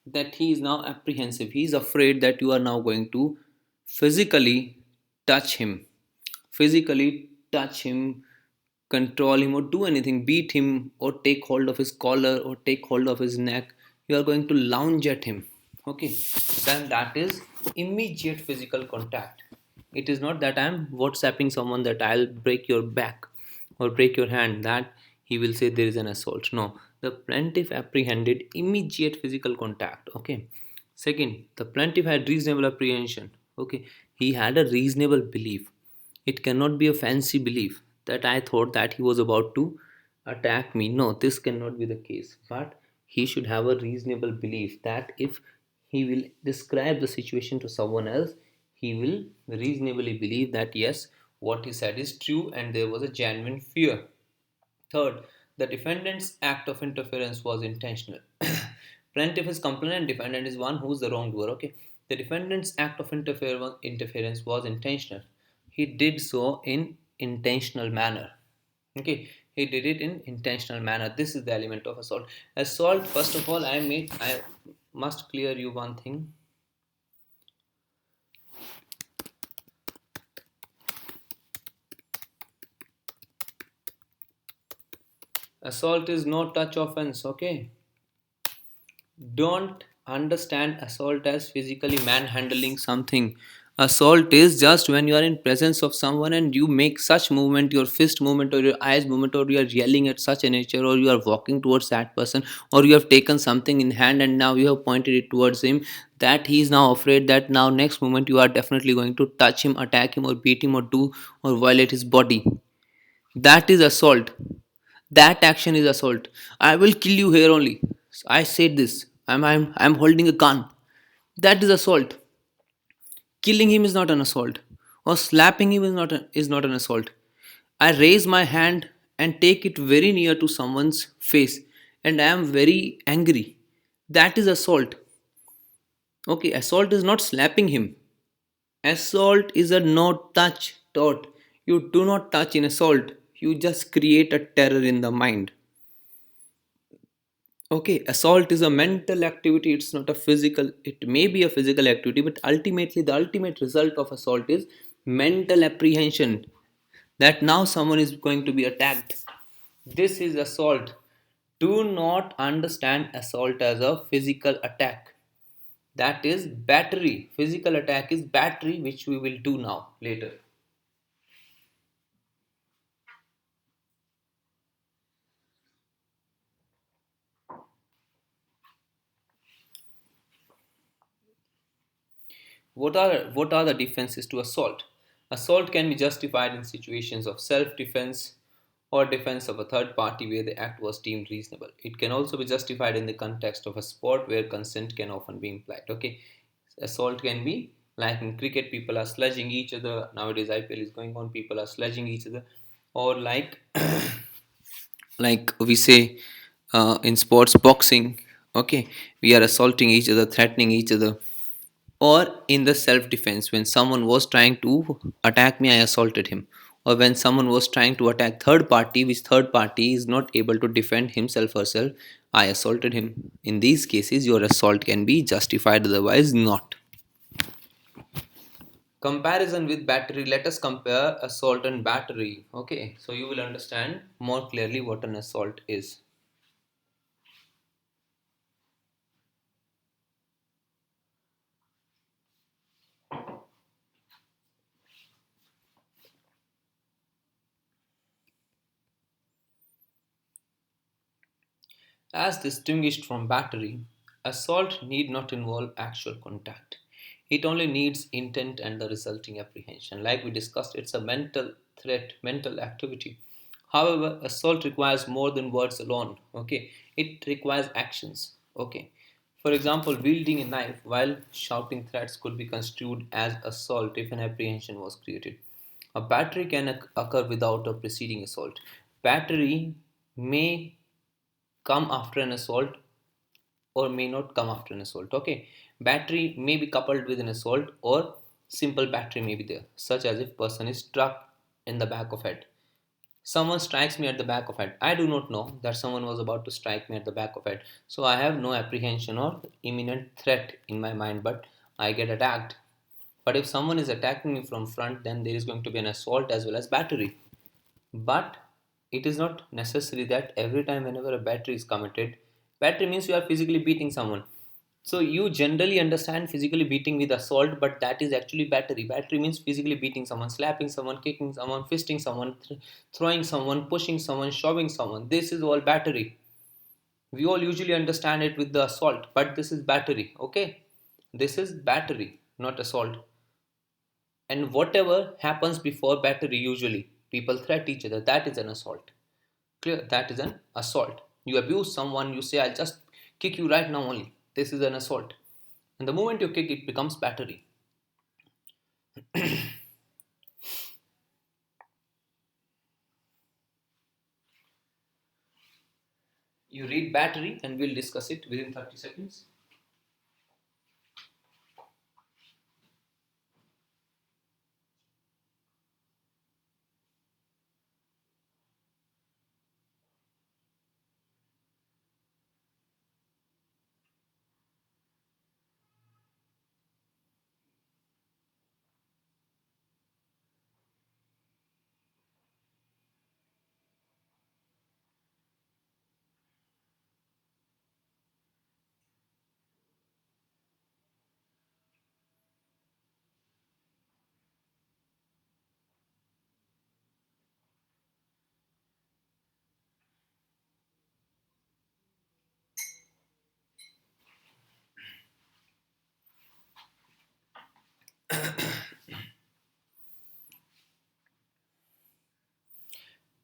Speaker 1: that he is now apprehensive, he is afraid that you are now going to physically touch him, physically touch him, control him, or do anything, beat him, or take hold of his collar, or take hold of his neck, you are going to lounge at him. Okay, then that is immediate physical contact. It is not that I am WhatsApping someone that I'll break your back or break your hand, that he will say there is an assault. No, the plaintiff apprehended immediate physical contact. Okay. Second, the plaintiff had reasonable apprehension. Okay, he had a reasonable belief. It cannot be a fancy belief that I thought that he was about to attack me. No, this cannot be the case. But he should have a reasonable belief that if he will describe the situation to someone else, he will reasonably believe that yes, what he said is true and there was a genuine fear. Third, the defendant's act of interference was intentional. Plaintiff is complainant, defendant is one who is the wrongdoer. Okay, The defendant's act of interference was intentional. He did so in intentional manner. Okay, he did it in intentional manner. This is the element of assault. Assault, first of all, I must clear you one thing. Assault is no touch offense. Okay, don't understand assault as physically manhandling something. Assault is just when you are in presence of someone and you make such movement, your fist movement or your eyes movement, or you are yelling at such a nature, or you are walking towards that person, or you have taken something in hand and now you have pointed it towards him, that he is now afraid that now next moment you are definitely going to touch him, attack him, or beat him, or do or violate his body. That is assault. That action is assault. I will kill you here only. I said this. I'm holding a gun. That is assault. Killing him is not an assault. Or slapping him is not an assault. I raise my hand and take it very near to someone's face and I am very angry. That is assault. Okay, assault is not slapping him. Assault is a no touch taught. You do not touch in assault. You just create a terror in the mind. Okay, assault is a mental activity, it's not a physical. It may be a physical activity, but ultimately, the ultimate result of assault is mental apprehension that now someone is going to be attacked. This is assault. Do not understand assault as a physical attack. That is battery. Physical attack is battery, which we will do now later. What are the defenses to assault? Assault can be justified in situations of self-defense or defense of a third party where the act was deemed reasonable. It can also be justified in the context of a sport where consent can often be implied. Okay, assault can be like in cricket, people are sledging each other. Nowadays, IPL is going on. People are sledging each other, or like we say in sports, boxing. Okay, we are assaulting each other, threatening each other, or in the self defense, when someone was trying to attack me, I assaulted him, or when someone was trying to attack third party, which third party is not able to defend himself or herself, I assaulted him. In these cases your assault can be justified, otherwise not. Comparison with battery. Let us compare assault and battery. Okay, so you will understand more clearly what an assault is. As distinguished from battery, assault need not involve actual contact. It only needs intent and the resulting apprehension. Like we discussed, it's a mental threat, mental activity. However, assault requires more than words alone. Okay, it requires actions. Okay, for example, wielding a knife while shouting threats could be construed as assault if an apprehension was created. A battery can occur without a preceding assault. Battery may come after an assault or may not come after an assault. Okay, battery may be coupled with an assault, or simple battery may be there, such as if person is struck in the back of head. Someone strikes me at the back of head. I do not know that someone was about to strike me at the back of head, so I have no apprehension or imminent threat in my mind, but I get attacked. But if someone is attacking me from front, then there is going to be an assault as well as battery. But it is not necessary that every time whenever a battery is committed, battery means you are physically beating someone. So you generally understand physically beating with assault, but that is actually battery. Battery means physically beating someone, slapping someone, kicking someone, fisting someone, throwing someone, pushing someone, shoving someone. This is all battery. We all usually understand it with the assault, but this is battery. Okay, this is battery, not assault. And whatever happens before battery, usually people threat each other, that is an assault. Clear? That is an assault. You abuse someone, you say, I'll just kick you right now only. This is an assault. And the moment you kick, it becomes battery. You read battery and we'll discuss it within 30 seconds.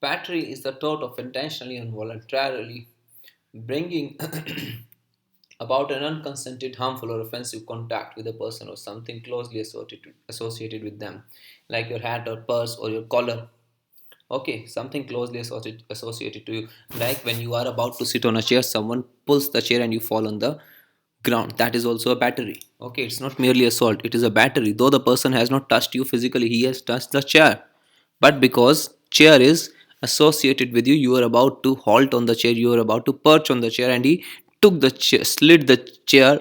Speaker 1: Battery is the thought of intentionally and voluntarily bringing about an unconsented, harmful, or offensive contact with a person or something closely associated with them, like your hat or purse or your collar. Okay, something closely associated to you, like when you are about to sit on a chair, someone pulls the chair and you fall on the ground. That is also a battery. Okay, it's not merely assault, it is a battery. Though the person has not touched you physically, he has touched the chair. But because chair is associated with you, you are about to halt on the chair, you are about to perch on the chair, and he took the chair, slid the chair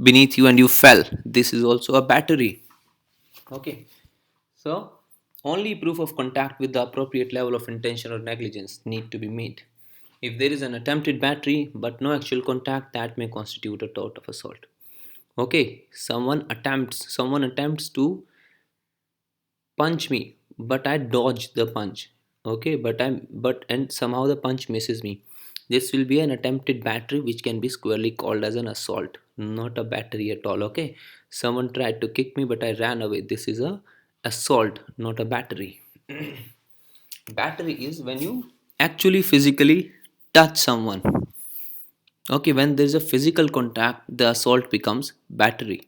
Speaker 1: beneath you, and you fell. This is also a battery. Okay, so only proof of contact with the appropriate level of intention or negligence need to be made. If there is an attempted battery but no actual contact, that may constitute a tort of assault. Okay, someone attempts to punch me, but I dodge the punch. Okay, but somehow the punch misses me. This will be an attempted battery, which can be squarely called as an assault, not a battery at all. Okay, someone tried to kick me but I ran away. This is a assault, not a battery. Battery is when you actually physically touch someone. Okay, when there is a physical contact, the assault becomes battery.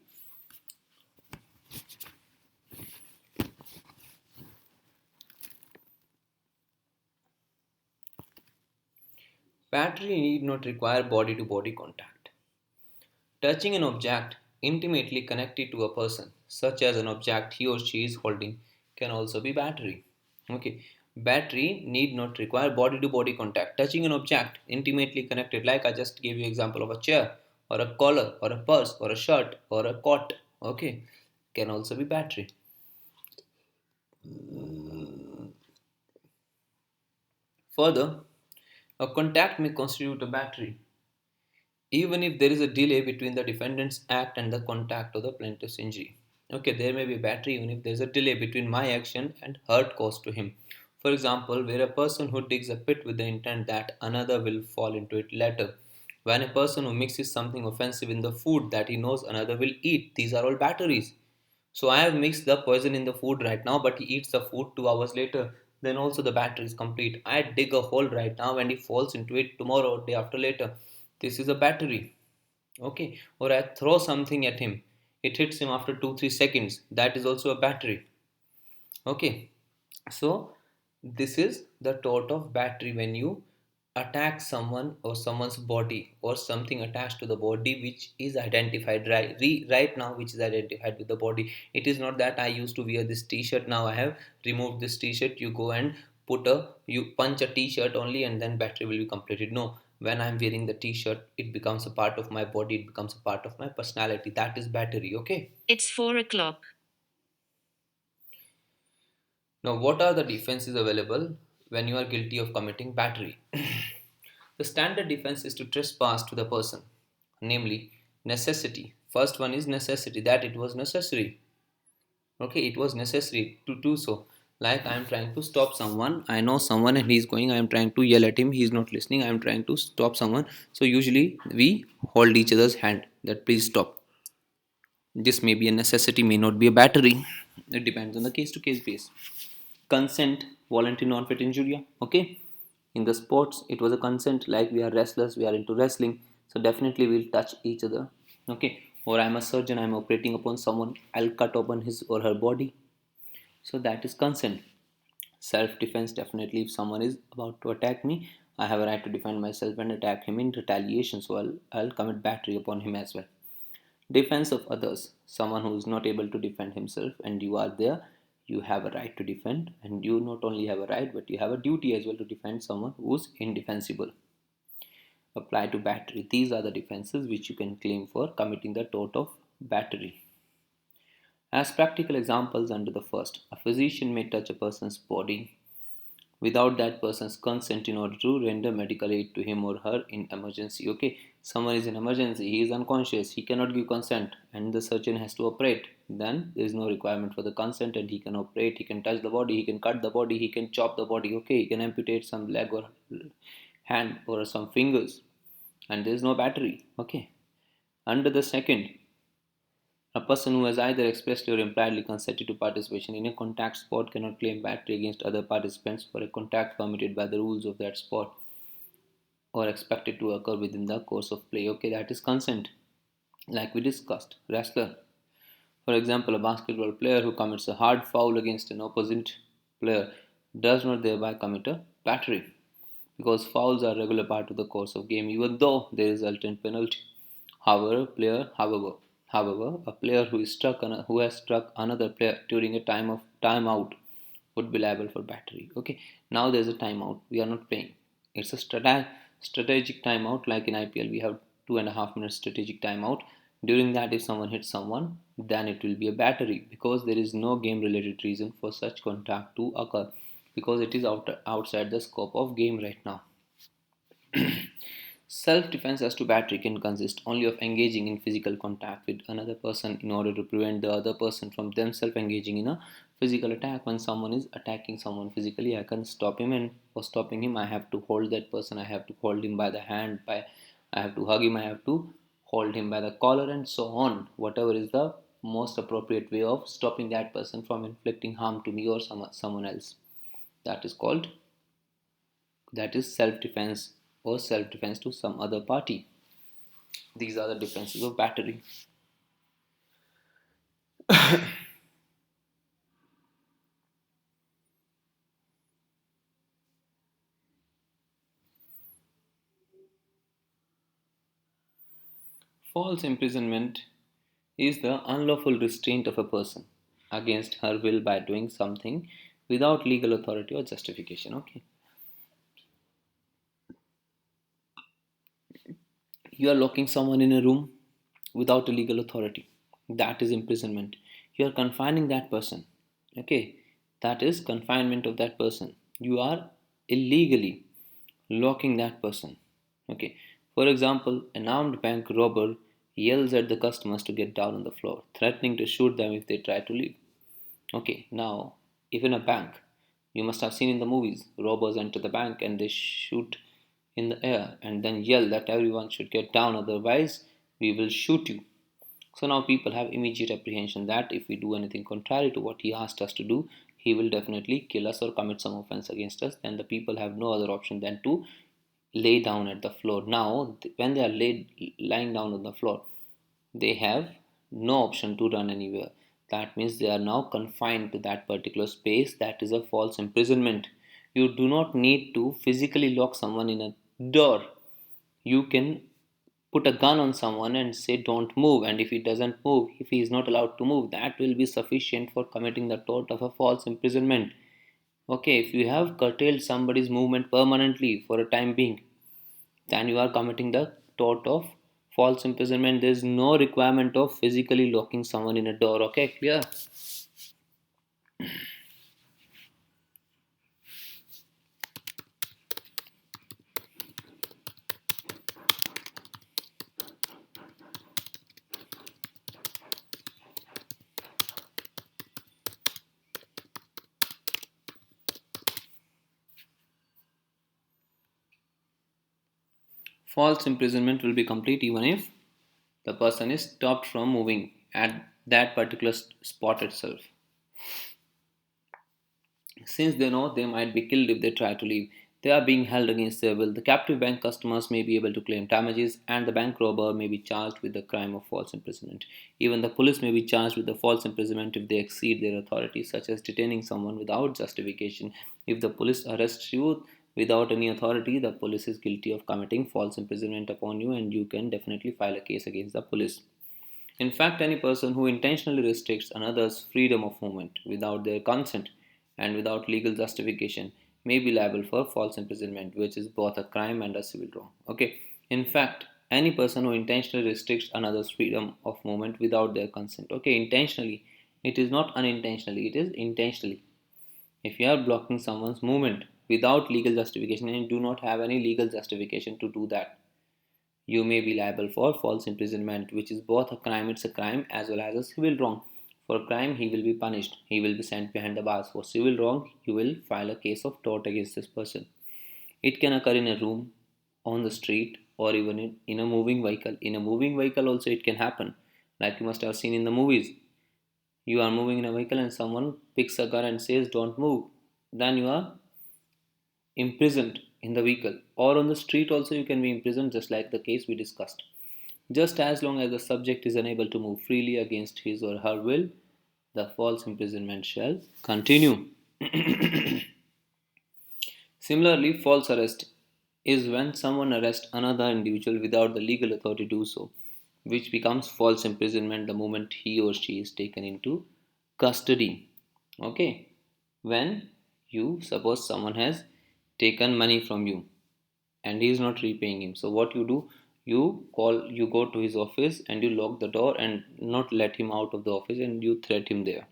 Speaker 1: Battery need not require body to body contact. Touching an object intimately connected to a person, such as an object he or she is holding, can also be battery. Okay, battery need not require body to body contact. Touching an object intimately connected, like I just gave you example of a chair or a collar or a purse or a shirt or a coat. Okay, can also be battery. Further, a contact may constitute a battery even if there is a delay between the defendant's act and the contact of the plaintiff's injury. Okay, there may be a battery even if there is a delay between my action and hurt caused to him. For example, where a person who digs a pit with the intent that another will fall into it later. When a person who mixes something offensive in the food that he knows another will eat, these are all batteries. So I have mixed the poison in the food right now, but he eats the food 2 hours later. Then also the battery is complete. I dig a hole right now and he falls into it tomorrow, day after later. This is a battery. Okay. Or I throw something at him. It hits him after 2 3 seconds. That is also a battery. Okay, so this is the tort of battery when you attack someone or someone's body or something attached to the body which is identified right now, which is identified with the body. It is not that I used to wear this t-shirt, now I have removed this t-shirt. You go and you punch a t-shirt only and then battery will be completed. No, when I'm wearing the t-shirt, it becomes a part of my body, it becomes a part of my personality. That is battery. Okay,
Speaker 2: It's 4 o'clock.
Speaker 1: now, what are the defenses available when you are guilty of committing battery? The standard defense is to trespass to the person, namely necessity. First one is necessity, that it was necessary. Okay, it was necessary to do so. Like I am trying to stop someone, I know someone and he's going, I am trying to yell at him, he's not listening, I am trying to stop someone. So usually we hold each other's hand that please stop. This may be a necessity, may not be a battery. It depends on the case to case base. Consent, voluntary non-fit injuria. Okay, in the sports it was a consent, like we are wrestlers, we are into wrestling, so definitely we'll touch each other. Okay, or I'm a surgeon, I'm operating upon someone, I'll cut open his or her body, so that is consent. Self-defense, definitely if someone is about to attack me, I have a right to defend myself and attack him in retaliation, so I'll commit battery upon him as well. Defense of others, someone who is not able to defend himself and you are there, you have a right to defend, and you not only have a right but you have a duty as well to defend someone who's indefensible. Apply to battery, these are the defenses which you can claim for committing the tort of battery. As practical examples, under the first, a physician may touch a person's body without that person's consent in order to render medical aid to him or her in emergency. Okay, someone is in emergency, he is unconscious, he cannot give consent and the surgeon has to operate, then there is no requirement for the consent and he can operate, he can touch the body, he can cut the body, he can chop the body. Okay, he can amputate some leg or hand or some fingers, and there is no battery. Okay, under the second, A person who has either expressly or impliedly consented to participation in a contact sport cannot claim battery against other participants for a contact permitted by the rules of that sport or expected to occur within the course of play. Okay, that is consent. Like we discussed, wrestler. For example, a basketball player who commits a hard foul against an opposite player does not thereby commit a battery because fouls are a regular part of the course of game even though they result in penalty. However, a player who has struck another player during a timeout would be liable for battery. Okay, now there's a timeout. We are not playing. It's a strategic timeout. Like in IPL, we have 2.5 minutes strategic timeout. During that, if someone hits someone, then it will be a battery because there is no game-related reason for such contact to occur because it is outside the scope of game right now. Self defense as to battery can consist only of engaging in physical contact with another person in order to prevent the other person from themselves engaging in a physical attack. When someone is attacking someone physically, I can stop him, and for stopping him, I have to hold that person, I have to hold him by the hand, I have to hug him, I have to hold him by the collar, and so on. Whatever is the most appropriate way of stopping that person from inflicting harm to me or someone else. That is called that is self defense or self defense to some other party. These are the defenses of battery. False imprisonment is the unlawful restraint of a person against her will by doing something without legal authority or justification. Okay, you are locking someone in a room without a legal authority. That is imprisonment. You are confining that person. Okay, that is confinement of that person. You are illegally locking that person. Okay, for example, an armed bank robber yells at the customers to get down on the floor, threatening to shoot them if they try to leave. Okay, now, if in a bank, you must have seen in the movies, robbers enter the bank and they shoot in the air and then yell that everyone should get down, otherwise, we will shoot you. So now people have immediate apprehension that if we do anything contrary to what he asked us to do, he will definitely kill us or commit some offense against us. Then the people have no other option than to lay down at the floor. Now, when they are lying down on the floor, they have no option to run anywhere. That means they are now confined to that particular space. That is a false imprisonment. You do not need to physically lock someone in a door. You can put a gun on someone and say don't move, and if he doesn't move, if he is not allowed to move, that will be sufficient for committing the tort of a false imprisonment. Okay, if you have curtailed somebody's movement permanently for a time being, then you are committing the tort of false imprisonment. There is no requirement of physically locking someone in a door. Okay, clear? False imprisonment will be complete even if the person is stopped from moving at that particular spot itself. Since they know they might be killed if they try to leave, they are being held against their will. The captive bank customers may be able to claim damages, and the bank robber may be charged with the crime of false imprisonment. Even the police may be charged with the false imprisonment if they exceed their authority, such as detaining someone without justification. If the police arrests you without any authority, the police is guilty of committing false imprisonment upon you, and you can definitely file a case against the police. In fact, any person who intentionally restricts another's freedom of movement without their consent and without legal justification may be liable for false imprisonment, which is both a crime and a civil wrong. Okay. In fact, any person who intentionally restricts another's freedom of movement without their consent. Okay, intentionally. It is not unintentionally, it is intentionally. If you are blocking someone's movement without legal justification and you do not have any legal justification to do that, you may be liable for false imprisonment, which is both a crime, it's a crime, as well as a civil wrong. For crime, he will be punished, he will be sent behind the bars. For civil wrong, you will file a case of tort against this person. It can occur in a room, on the street, or even in a moving vehicle. In a moving vehicle, also, it can happen. Like you must have seen in the movies. You are moving in a vehicle and someone picks a gun and says, "Don't move." Then you are imprisoned in the vehicle. Or on the street, also, you can be imprisoned, just like the case we discussed. Just as long as the subject is unable to move freely against his or her will, the false imprisonment shall continue. Similarly, false arrest is when someone arrests another individual without the legal authority to do so, which becomes false imprisonment the moment he or she is taken into custody. Okay, when you suppose someone has taken money from you and he is not repaying him, so what you do, you go to his office and you lock the door and not let him out of the office and you threat him there.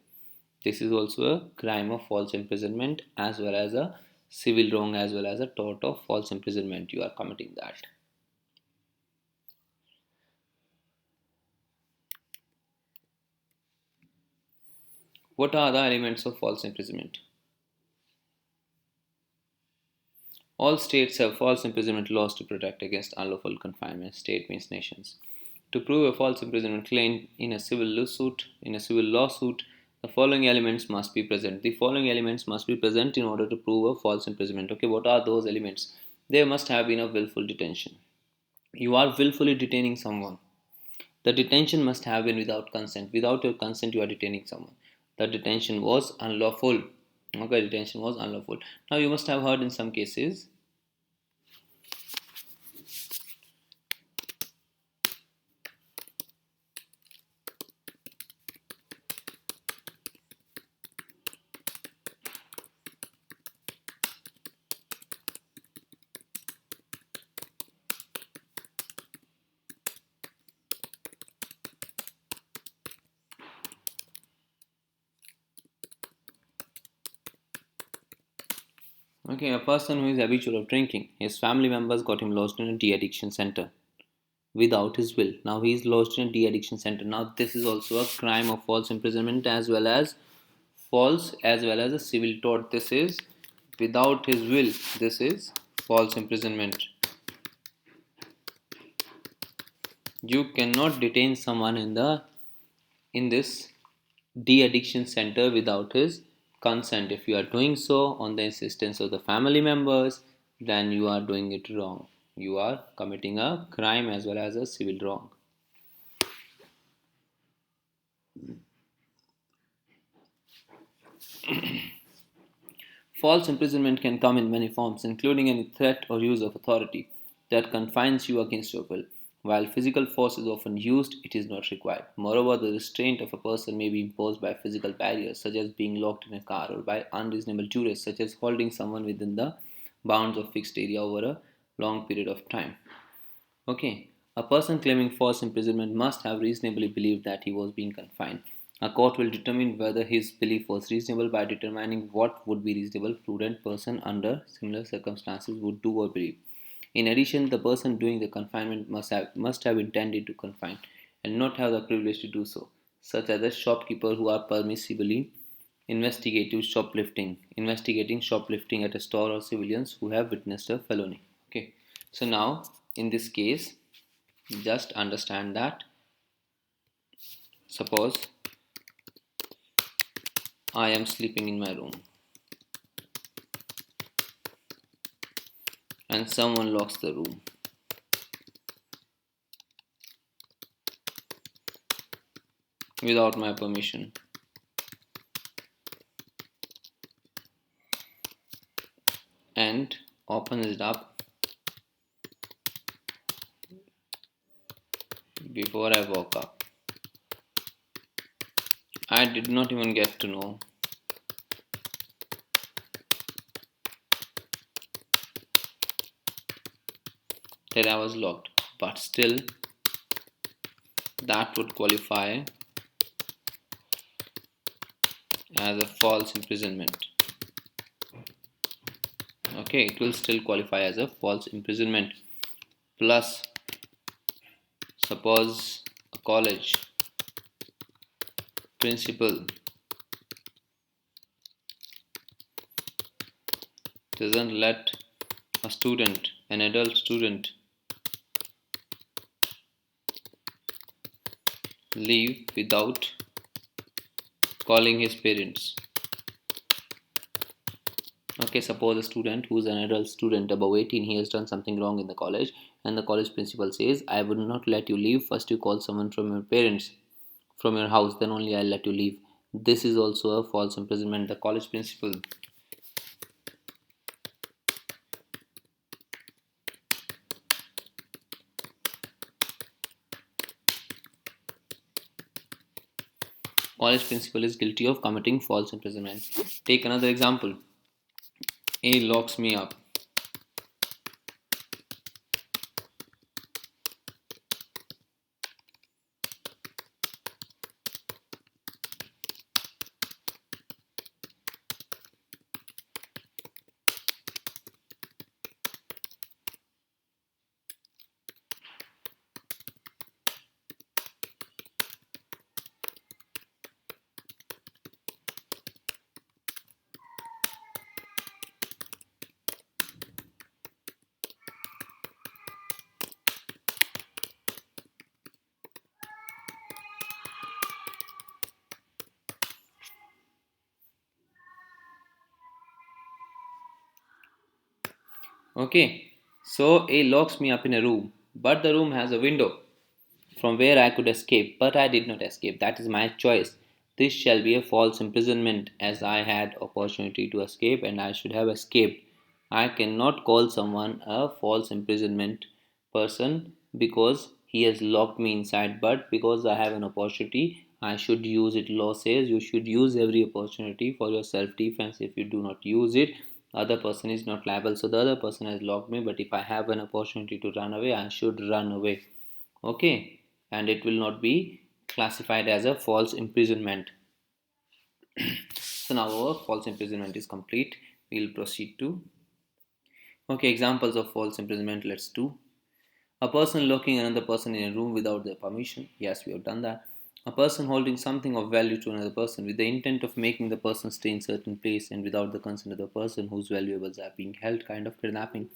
Speaker 1: This is also a crime of false imprisonment, as well as a civil wrong, as well as a tort of false imprisonment. You are committing that. What are the elements of false imprisonment? All states have false imprisonment laws to protect against unlawful confinement. State means nations. To prove a false imprisonment claim in a civil lawsuit, the following elements must be present. The following elements must be present in order to prove a false imprisonment. Okay, what are those elements? There must have been a willful detention. You are willfully detaining someone. The detention must have been without consent. Without your consent, you are detaining someone. The detention was unlawful. Okay, detention was unlawful. Now, you must have heard in some cases. Okay, a person who is habitual of drinking, his family members got him lodged in a de-addiction center without his will. Now he is lodged in a de-addiction center. Now this is also a crime of false imprisonment, as well as a civil tort. This is without his will. This is false imprisonment. You cannot detain someone in this de-addiction center without his consent. If you are doing so on the insistence of the family members, then you are doing it wrong. You are committing a crime as well as a civil wrong. False imprisonment can come in many forms, including any threat or use of authority that confines you against your will. While physical force is often used, it is not required. Moreover, the restraint of a person may be imposed by physical barriers, such as being locked in a car, or by unreasonable duress, such as holding someone within the bounds of fixed area over a long period of time. Okay, a person claiming false imprisonment must have reasonably believed that he was being confined. A court will determine whether his belief was reasonable by determining what would be reasonable prudent person under similar circumstances would do or believe. In addition, the person doing the confinement must have intended to confine and not have the privilege to do so, such as a shopkeeper who are permissibly investigating shoplifting at a store, or civilians who have witnessed a felony. Okay, so now in this case, just understand that suppose I am sleeping in my room and someone locks the room without my permission and opens it up before I woke up. I did not even get to know that I was locked, but still that would qualify as a false imprisonment. Okay, it will still qualify as a false imprisonment. Plus, suppose a college principal doesn't let an adult student, leave without calling his parents. Okay, suppose a student who is an adult student above 18, he has done something wrong in the college, and the college principal says, I would not let you leave. First, you call someone from your parents, from your house, then only I'll let you leave. This is also a false imprisonment. The college principal. College principal is guilty of committing false imprisonment. Take another example. A locks me up. Okay, so A locks me up in a room, but the room has a window from where I could escape, but I did not escape. That is my choice. This shall be a false imprisonment, as I had opportunity to escape and I should have escaped. I cannot call someone a false imprisonment person because he has locked me inside, but because I have an opportunity, I should use it. Law says you should use every opportunity for your self defense. If you do not use it, other person is not liable. So the other person has locked me, but if I have an opportunity to run away, I should run away. Okay, and it will not be classified as a false imprisonment. So now our false imprisonment is complete. We'll proceed to, okay, examples of false imprisonment. Let's do a person locking another person in a room without their permission. Yes, we have done that. A person holding something of value to another person with the intent of making the person stay in certain place and without the consent of the person whose valuables are being held, kind of kidnapping.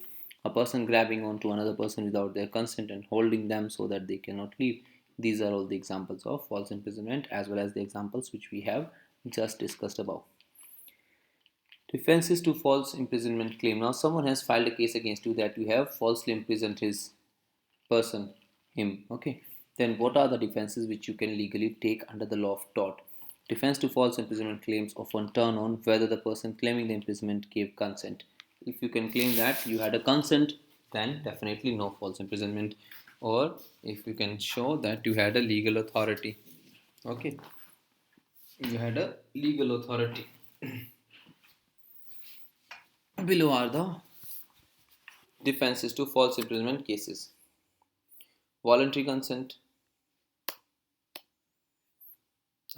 Speaker 1: A person grabbing onto another person without their consent and holding them so that they cannot leave. These are all the examples of false imprisonment as well as the examples which we have just discussed above. Defenses to false imprisonment claim. Now someone has filed a case against you that you have falsely imprisoned his person, him. Okay, then what are the defenses which you can legally take under the law of tort? Defense to false imprisonment claims often turn on whether the person claiming the imprisonment gave consent. If you can claim that you had a consent, then definitely no false imprisonment. Or if you can show that you had a legal authority. Okay, you had a legal authority. Below are the defenses to false imprisonment cases. Voluntary consent.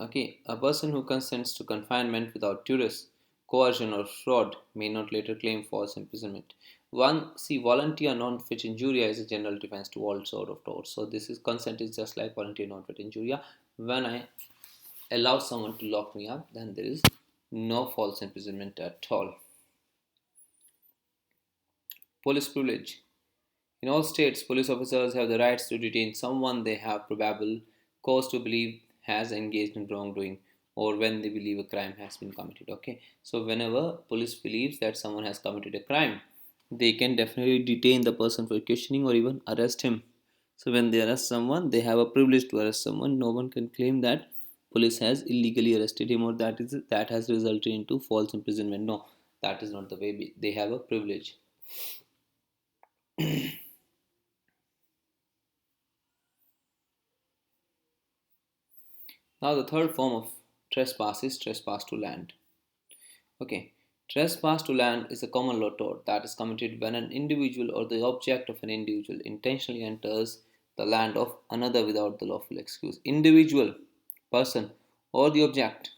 Speaker 1: Okay, a person who consents to confinement without duress, coercion, or fraud may not later claim false imprisonment. One, see, voluntary or non-fit injuria is a general defense to all sort of torts. So this is consent is just like voluntary non-fit injuria. When I allow someone to lock me up, then there is no false imprisonment at all. Police privilege. In all states, police officers have the rights to detain someone they have probable cause to believe has engaged in wrongdoing or when they believe a crime has been committed. Okay, so whenever police believes that someone has committed a crime, they can definitely detain the person for questioning or even arrest him. So when they arrest someone, they have a privilege to arrest someone. No one can claim that police has illegally arrested him or that has resulted into false imprisonment. No, that is not the way. They have a privilege. Now, the third form of trespass is trespass to land. Okay, trespass to land is a common law tort that is committed when an individual or the object of an individual intentionally enters the land of another without the lawful excuse. Individual, person, or the object.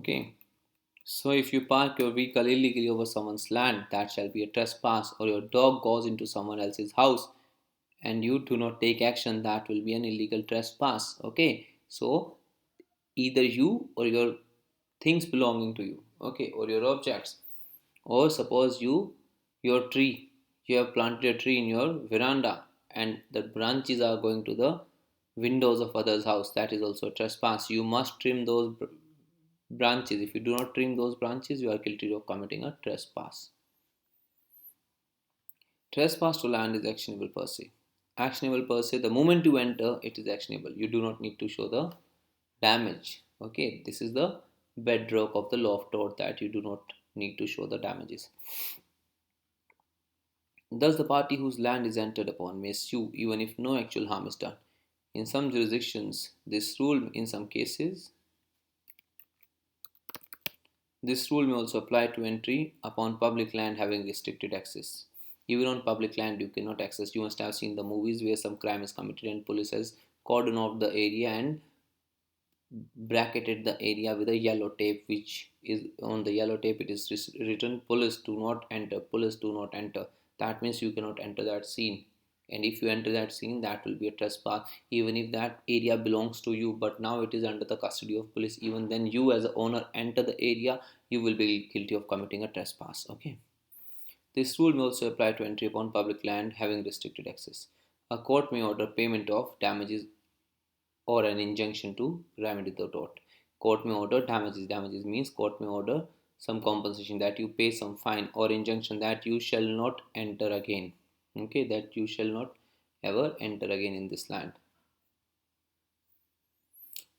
Speaker 1: Okay. So if you park your vehicle illegally over someone's land, that shall be a trespass, or your dog goes into someone else's house and you do not take action, that will be an illegal trespass. Okay. So either you or your things belonging to you, okay, or your objects. Or suppose your tree, you have planted a tree in your veranda and the branches are going to the windows of others' house, that is also a trespass. You must trim those branches. If you do not trim those branches, you are guilty of committing a trespass. Trespass to land is actionable per se. Actionable per se, the moment you enter, it is actionable. You do not need to show the damage. Okay, this is the bedrock of the law of tort, that you do not need to show the damages. Thus, the party whose land is entered upon may sue even if no actual harm is done. In some jurisdictions, this rule may also apply to entry upon public land having restricted access. Even on public land, you cannot access. You must have seen the movies where some crime is committed and police has cordoned off the area and bracketed the area with a yellow tape, which is on the yellow tape it is written police do not enter, police do not enter. That means you cannot enter that scene, and if you enter that scene, that will be a trespass even if that area belongs to you, but now it is under the custody of police. Even then, you as a owner enter the area, you will be guilty of committing a trespass. Okay, this rule may also apply to entry upon public land having restricted access. A court may order payment of damages or an injunction to remedy the tort. Court may order damages. Damages means court may order some compensation, that you pay some fine, or injunction that you shall not enter again. Okay, that you shall not ever enter again in this land.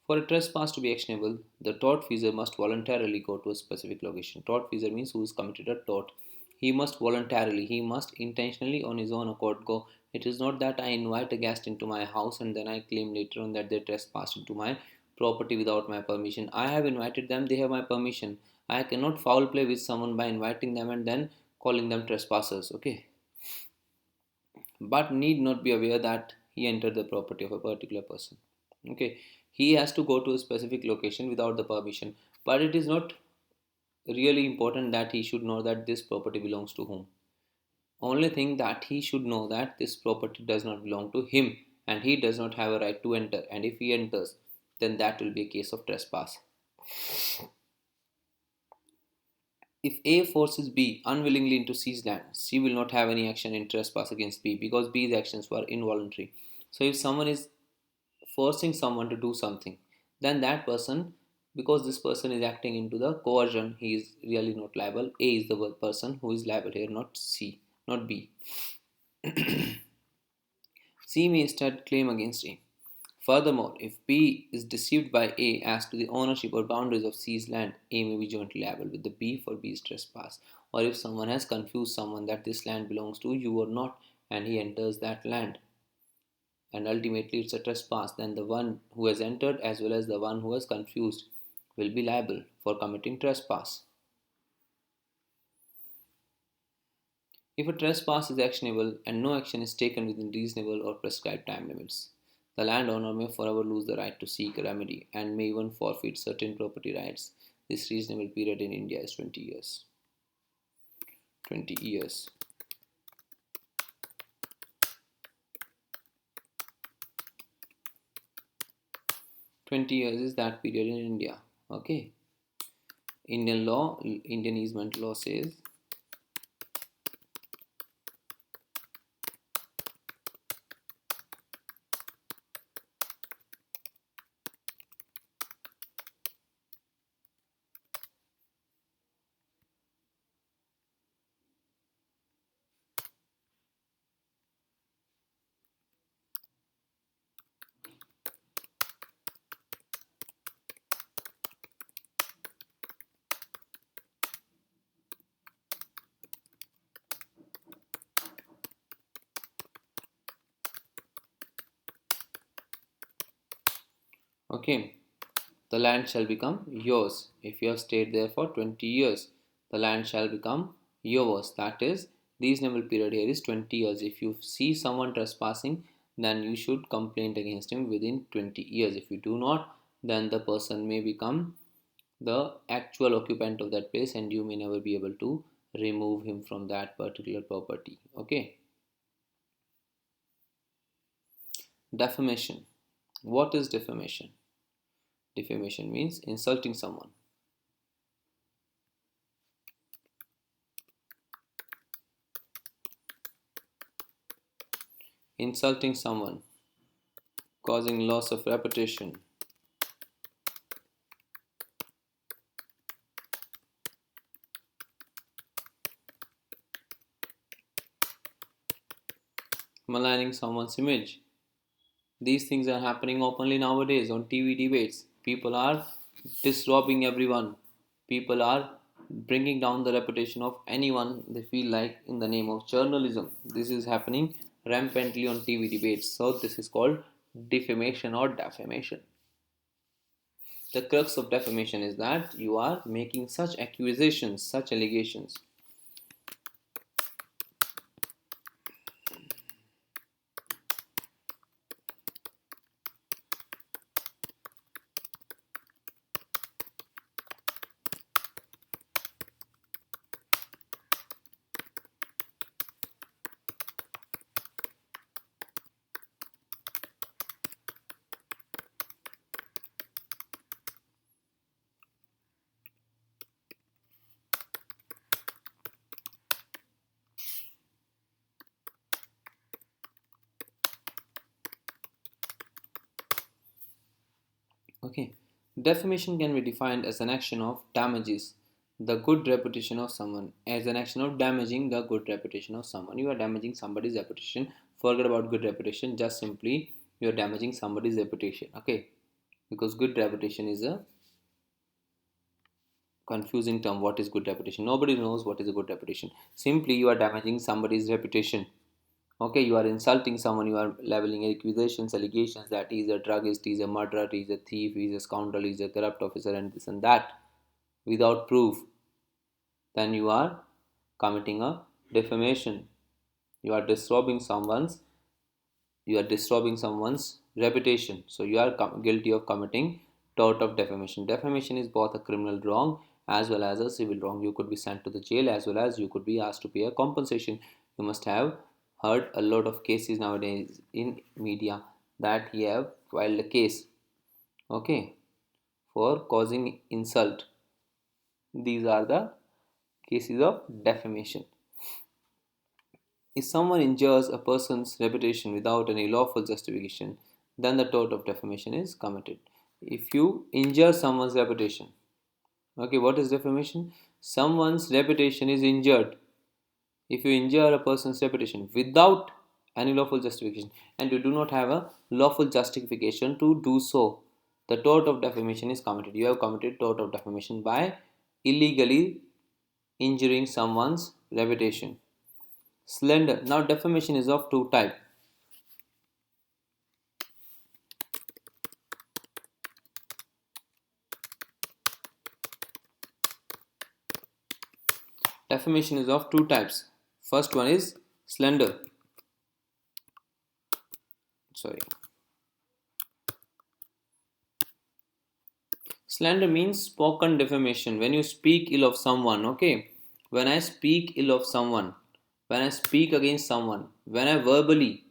Speaker 1: For a trespass to be actionable, the tortfeasor must voluntarily go to a specific location. Tortfeasor means who has committed a tort. He must voluntarily, he must intentionally on his own accord go. It is not that I invite a guest into my house and then I claim later on that they trespassed into my property without my permission. I have invited them, they have my permission. I cannot foul play with someone by inviting them and then calling them trespassers. Okay, but need not be aware that he entered the property of a particular person. Okay, he has to go to a specific location without the permission, but it is not really important that he should know that this property belongs to whom. Only thing that he should know that this property does not belong to him and he does not have a right to enter, and if he enters, then that will be a case of trespass. If A forces B unwillingly into C's land, C will not have any action in trespass against B because B's actions were involuntary. So if someone is forcing someone to do something, then that person, because this person is acting into the coercion, he is really not liable. A is the person who is liable here, not C, not B. C may instead claim against A. Furthermore, if B is deceived by A as to the ownership or boundaries of C's land, A may be jointly liable with the B for B's trespass. Or if someone has confused someone that this land belongs to you or not, and he enters that land, and ultimately it's a trespass, then the one who has entered as well as the one who has confused will be liable for committing trespass. If a trespass is actionable and no action is taken within reasonable or prescribed time limits, the landowner may forever lose the right to seek a remedy and may even forfeit certain property rights. This reasonable period in India is 20 years. 20 years. 20 years is that period in India. Okay. Indian law, Indian easement law says okay, the land shall become yours. If you have stayed there for 20 years, the land shall become yours. That is, reasonable period here is 20 years. If you see someone trespassing, then you should complain against him within 20 years. If you do not, then the person may become the actual occupant of that place, and you may never be able to remove him from that particular property. Okay. Defamation. What is defamation? Defamation means insulting someone. Insulting someone, causing loss of reputation. Maligning someone's image. These things are happening openly nowadays on TV debates. People are disrobing everyone. People are bringing down the reputation of anyone they feel like in the name of journalism. This is happening rampantly on TV debates. So, this is called defamation or defamation. The crux of defamation is that you are making such accusations, such allegations. Okay. Defamation can be defined as an action of damages the good reputation of someone, as an action of damaging the good reputation of someone. You are damaging somebody's reputation. Forget about good reputation, just simply you are damaging somebody's reputation. Okay. Because good reputation is a confusing term. What is good reputation? Nobody knows what is a good reputation. Simply you are damaging somebody's reputation. Okay, you are insulting someone, you are leveling accusations, allegations that he is a druggist, he is a murderer, he is a thief, he is a scoundrel, he is a corrupt officer, and this and that without proof. Then you are committing a defamation. You are disrobing someone's reputation. So you are guilty of committing tort of defamation. Defamation is both a criminal wrong as well as a civil wrong. You could be sent to the jail as well as you could be asked to pay a compensation. You must have heard a lot of cases nowadays in media that he have filed a case, okay, for causing insult. These are the cases of defamation. If someone injures a person's reputation without any lawful justification, then the tort of defamation is committed. If you injure someone's reputation, okay, what is defamation? Someone's reputation is injured. If you injure a person's reputation without any lawful justification and you do not have a lawful justification to do so, the tort of defamation is committed. You have committed tort of defamation by illegally injuring someone's reputation. Slander. Now defamation is of two types. Defamation is of two types. First one is slander. Sorry. Slander means spoken defamation. When you speak ill of someone, okay? When I speak ill of someone, when I speak against someone, when I verbally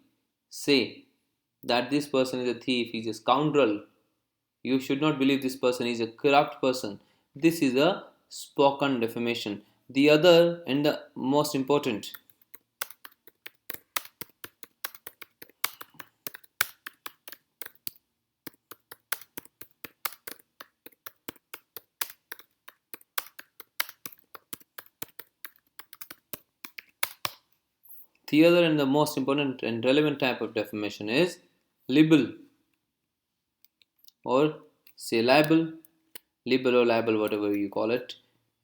Speaker 1: say that this person is a thief, he's a scoundrel, you should not believe this person is a corrupt person. This is a spoken defamation. The other and the most important, and relevant type of defamation is libel, or say libel, or libel, whatever you call it.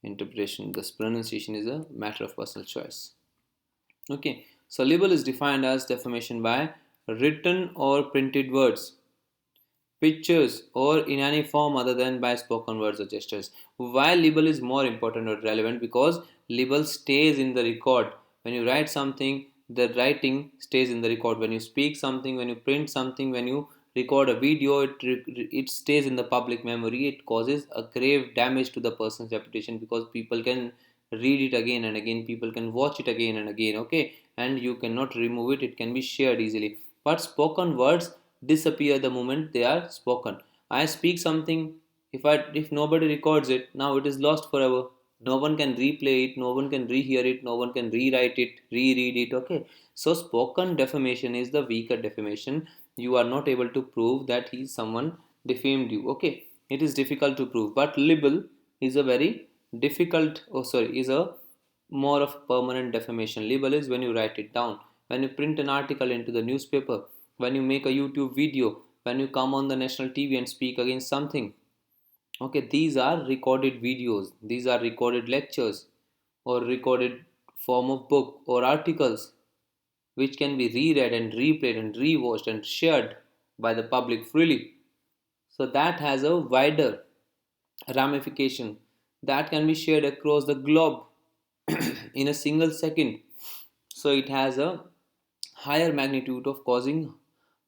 Speaker 1: Interpretation, this pronunciation is a matter of personal choice. Okay, so libel is defined as defamation by written or printed words, pictures, or in any form other than by spoken words or gestures. Why libel is more important or relevant? Because libel stays in the record. When you write something, the writing stays in the record. When you speak something, when you print something, when you record a video, it stays in the public memory. It causes a grave damage to the person's reputation because people can read it again and again, people can watch it again and again, okay, and you cannot remove it. It can be shared easily. But spoken words disappear the moment they are spoken. I speak something, if nobody records it, now it is lost forever. No one can replay it, no one can rehear it, no one can rewrite it, reread it, okay. So spoken defamation is the weaker defamation. You are not able to prove that he someone defamed you, okay. It is difficult to prove. But libel is a very difficult, oh sorry, is a more of permanent defamation. Libel is when you write it down, when you print an article into the newspaper, when you make a YouTube video, when you come on the national TV and speak against something. Okay, these are recorded videos, these are recorded lectures or recorded form of book or articles which can be reread and replayed and rewatched and shared by the public freely. So that has a wider ramification that can be shared across the globe in a single second. So it has a higher magnitude of causing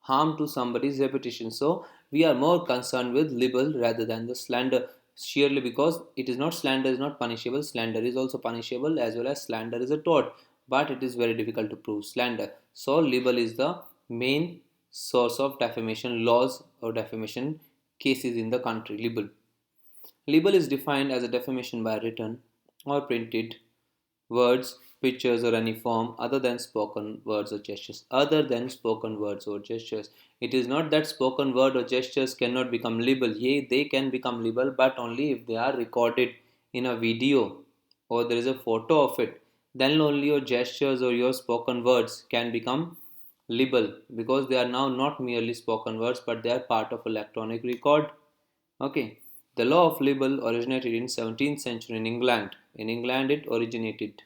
Speaker 1: harm to somebody's reputation. So we are more concerned with libel rather than the slander, sheerly because it is not, slander is not punishable, slander is also punishable, as well as slander is a tort, but it is very difficult to prove slander. So libel is the main source of defamation laws or defamation cases in the country. Libel is defined as a defamation by written or printed words, pictures, or any form other than spoken words or gestures. Other than spoken words or gestures. It is not that spoken word or gestures cannot become libel. Yea, they can become libel, but only if they are recorded in a video or there is a photo of it. Then only your gestures or your spoken words can become libel, because they are now not merely spoken words but they are part of electronic record. Okay. The law of libel originated in 17th century in England. In England it originated.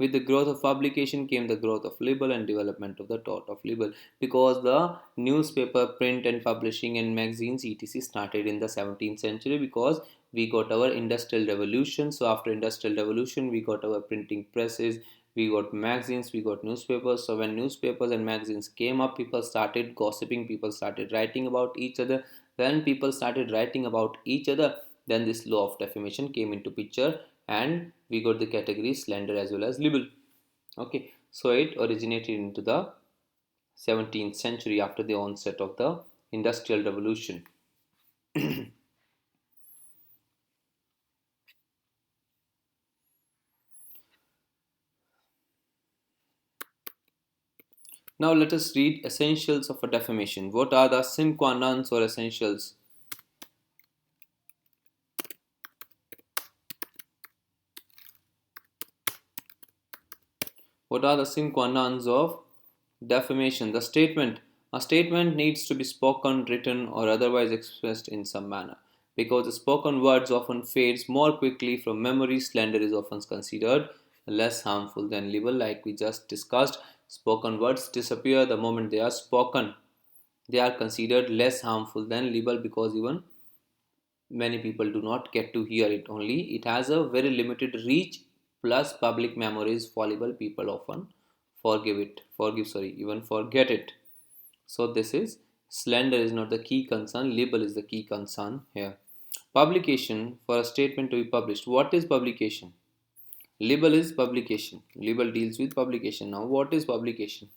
Speaker 1: With the growth of publication came the growth of libel and development of the tort of libel, because the newspaper, print and publishing and magazines etc started in the 17th century, because we got our industrial revolution. So after industrial revolution we got our printing presses, we got magazines, we got newspapers. So when newspapers and magazines came up, people started gossiping, people started writing about each other. When people started writing about each other, then this law of defamation came into picture, and we got the categories slander as well as libel. Okay, so it originated into the 17th century after the onset of the industrial revolution. Now let us read essentials of a defamation. What are the sine qua non or essentials? What are the sine qua non of defamation? The statement. A statement needs to be spoken, written, or otherwise expressed in some manner. Because the spoken words often fades more quickly from memory, slander is often considered less harmful than libel, like we just discussed. Spoken words disappear the moment they are spoken. They are considered less harmful than libel because even many people do not get to hear it. Only it has a very limited reach, plus public memory is fallible. People often even forget it. So this is, slander is not the key concern, libel is the key concern here. Publication. For a statement to be published, what is publication? Libel is publication. Libel deals with publication. Now what is publication?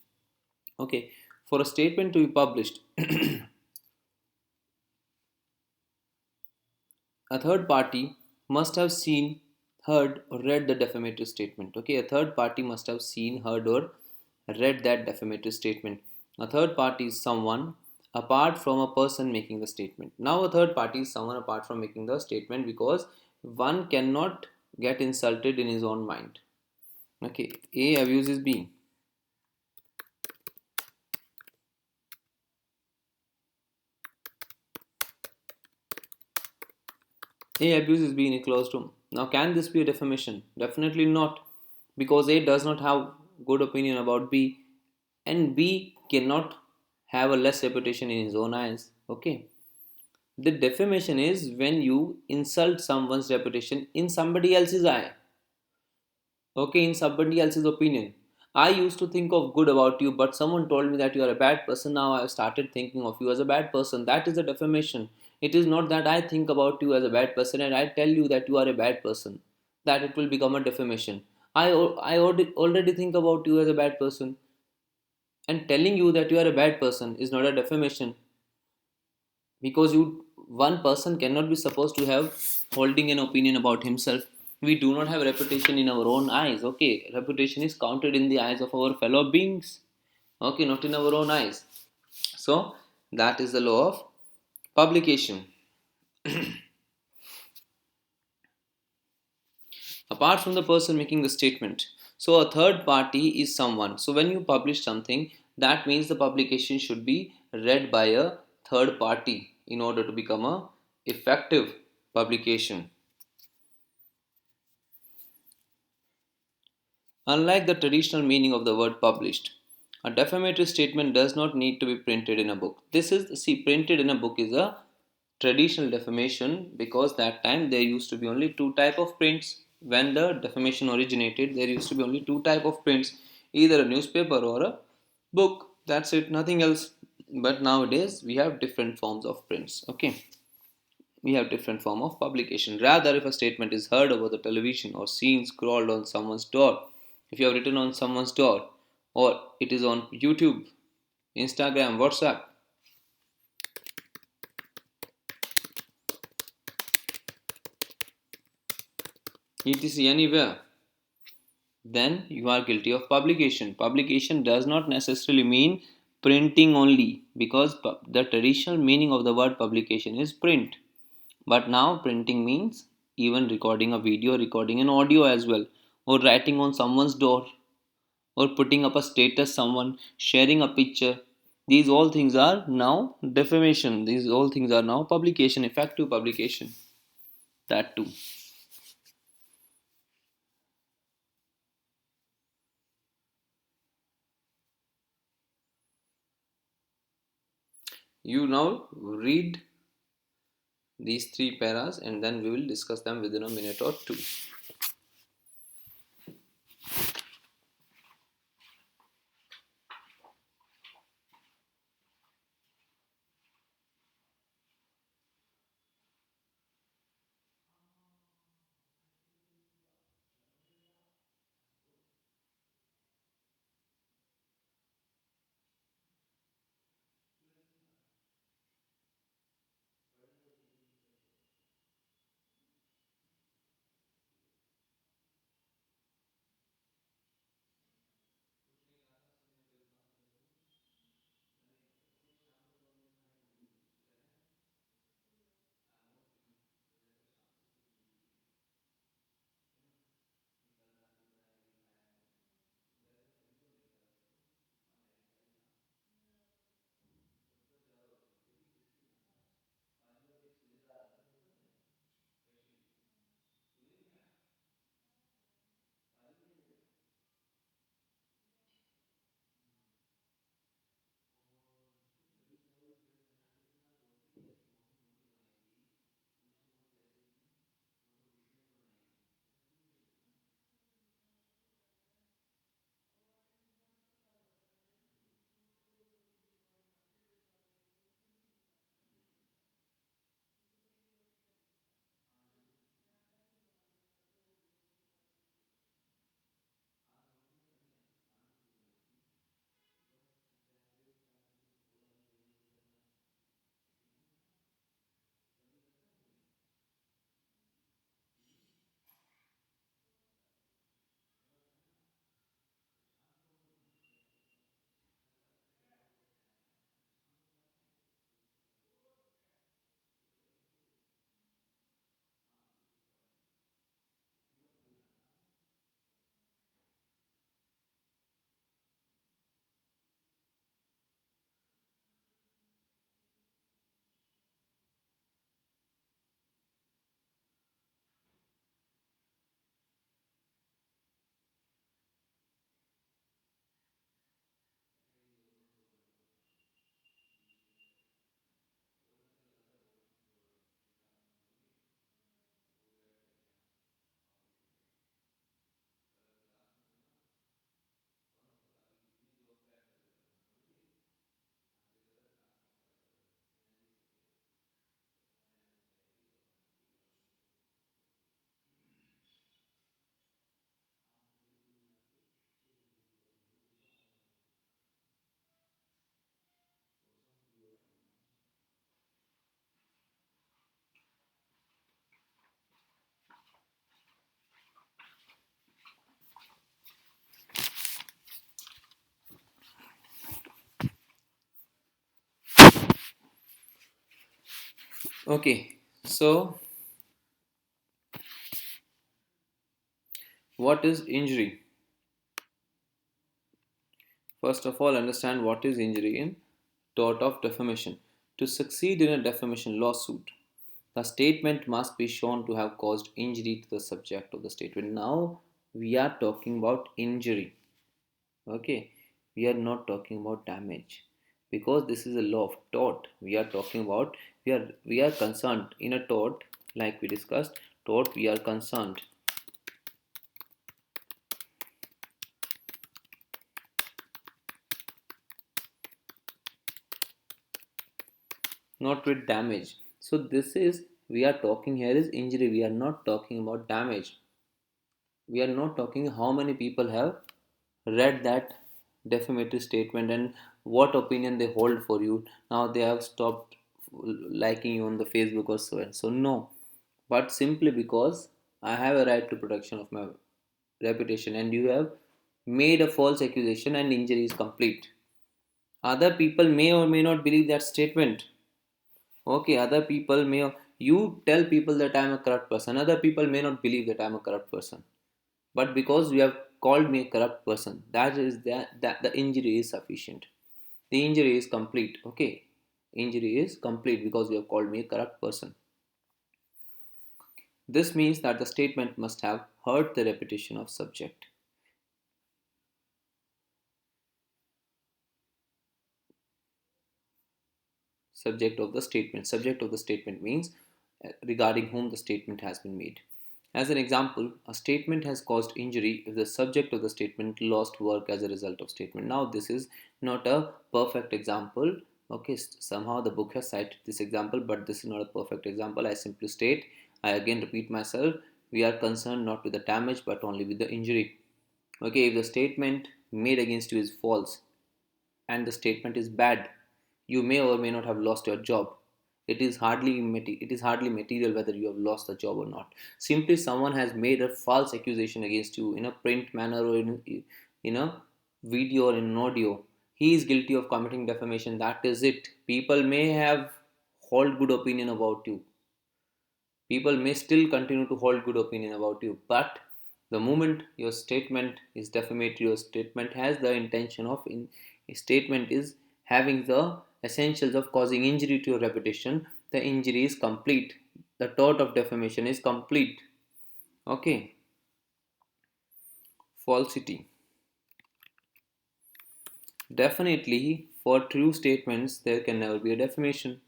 Speaker 1: Okay, for a statement to be published, a third party must have seen, heard, or read the defamatory statement. Okay, a third party must have seen, heard, or read that defamatory statement. A third party is someone apart from a person making the statement. Now, a third party is someone apart from making the statement, because one cannot get insulted in his own mind. Okay, A abuses B. A abuses B in a closed room. Now, can this be a defamation? Definitely not, because A does not have good opinion about B, and B cannot have a less reputation in his own eyes. Okay, the defamation is when you insult someone's reputation in somebody else's eye. Okay, in somebody else's opinion. I used to think of good about you, but someone told me that you are a bad person. Now I have started thinking of you as a bad person. That is a defamation. It is not that I think about you as a bad person and I tell you that you are a bad person. That it will become a defamation. I already think about you as a bad person, and telling you that you are a bad person is not a defamation, because you, one person cannot be supposed to have holding an opinion about himself. We do not have reputation in our own eyes. Okay, reputation is counted in the eyes of our fellow beings. Okay, not in our own eyes. So that is the law of publication. Apart from the person making the statement, so a third party is someone. So when you publish something, that means the publication should be read by a third party in order to become a effective publication. Unlike the traditional meaning of the word published, a defamatory statement does not need to be printed in a book. This is, see, printed in a book is a traditional defamation, because that time there used to be only two type of prints. When the defamation originated, there used to be only two type of prints, either a newspaper or a book. That's it, nothing else. But nowadays we have different forms of prints. Okay, we have different form of publication. Rather, if a statement is heard over the television or seen scrawled on someone's door, if you have written on someone's door, or it is on YouTube, Instagram, WhatsApp, etc., anywhere, then you are guilty of publication. Publication does not necessarily mean printing only, because the traditional meaning of the word publication is print. But now printing means even recording a video, recording an audio as well, or writing on someone's door, or putting up a status, someone sharing a picture. These all things are now defamation. These all things are now publication, effective publication. That too. You now read these three paras and then we will discuss them within a minute or two. Okay, so what is injury? First of all, understand what is injury in tort of defamation. To succeed in a defamation lawsuit, the statement must be shown to have caused injury to the subject of the statement. Now we are talking about injury. Okay, we are not talking about damage because this is a law of tort. We are talking about we are concerned in a tort, like we discussed. Tort, we are concerned not with damage. So this is we are talking here is injury. We are not talking about damage. We are not talking how many people have read that defamatory statement and what opinion they hold for you. Now they have stopped liking you on the Facebook or so and so. No, but simply because I have a right to protection of my reputation and you have made a false accusation and injury is complete. Other people may or may not believe that statement. Okay, other people may, you tell people that I am a corrupt person, other people may not believe that I am a corrupt person. But because you have called me a corrupt person, that the injury is sufficient. The injury is complete. Okay, injury is complete because you have called me a corrupt person. This means that the statement must have hurt the reputation of subject of the statement. Subject of the statement means regarding whom the statement has been made. As an example, a statement has caused injury if the subject of the statement lost work as a result of statement. Now, this is not a perfect example. Okay, somehow the book has cited this example, but this is not a perfect example. I simply state, I again repeat myself, we are concerned not with the damage but only with the injury. Okay, if the statement made against you is false, and the statement is bad, you may or may not have lost your job. It is hardly material whether you have lost the job or not. Simply someone has made a false accusation against you in a print manner or in a video or in an audio. He is guilty of committing defamation. That is it. People may have hold good opinion about you, people may still continue to hold good opinion about you, but the moment your statement is defamatory, your statement has the intention of statement is having the essentials of causing injury to your reputation, the injury is complete, the tort of defamation is complete. Okay, falsity. Definitely for true statements there can never be a defamation.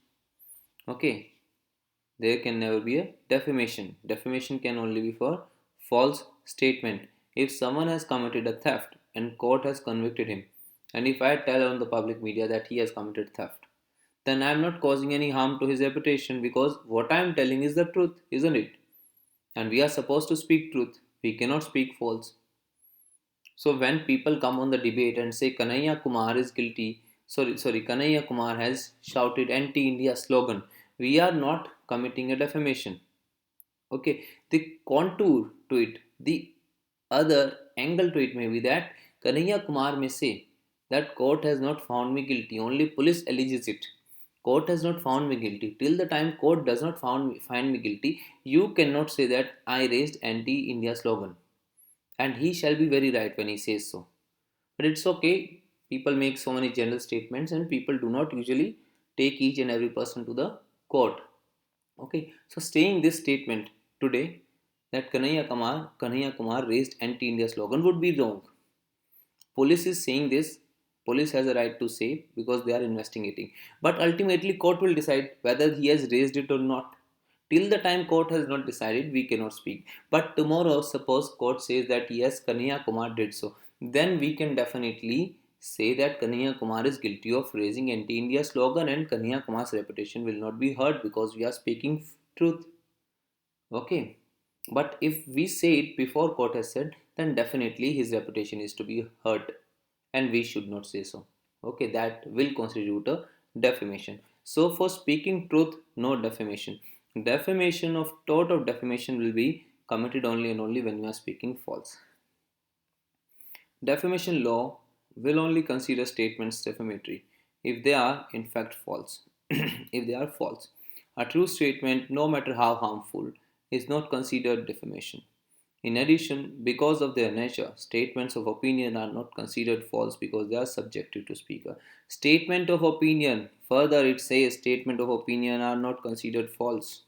Speaker 1: Okay, there can never be a defamation. Defamation can only be for false statement. If someone has committed a theft and court has convicted him, and if I tell on the public media that he has committed theft, then I am not causing any harm to his reputation because what I am telling is the truth, isn't it? And we are supposed to speak truth. We cannot speak false. So when people come on the debate and say Kanhaiya Kumar is guilty, Kanhaiya Kumar has shouted anti-India slogan, we are not committing a defamation. Okay, the contour to it, the other angle to it may be that Kanhaiya Kumar may say that court has not found me guilty, only police alleges it. Court has not found me guilty. Till the time court does not find me guilty, you cannot say that I raised anti-India slogan. And he shall be very right when he says so. But it's okay. People make so many general statements and people do not usually take each and every person to the court. Okay, so saying this statement today that Kanhaiya Kumar raised anti-India slogan would be wrong. Police is saying this. Police has a right to say because they are investigating. But ultimately, court will decide whether he has raised it or not. Till the time court has not decided, we cannot speak. But tomorrow, suppose court says that yes, Kanhaiya Kumar did so, then we can definitely say that Kanhaiya Kumar is guilty of raising anti-India slogan and Kanhaiya Kumar's reputation will not be hurt because we are speaking truth. Okay, but if we say it before court has said, then definitely his reputation is to be hurt, and we should not say so. Okay, that will constitute a defamation. So, for speaking truth, no defamation. Defamation of tort of defamation will be committed only and only when you are speaking false. Defamation law will only consider statements defamatory if they are in fact false. If they are false. A true statement, no matter how harmful, is not considered defamation. In addition, because of their nature, statements of opinion are not considered false because they are subjective to speaker. Statement of opinion, further it says statement of opinion are not considered false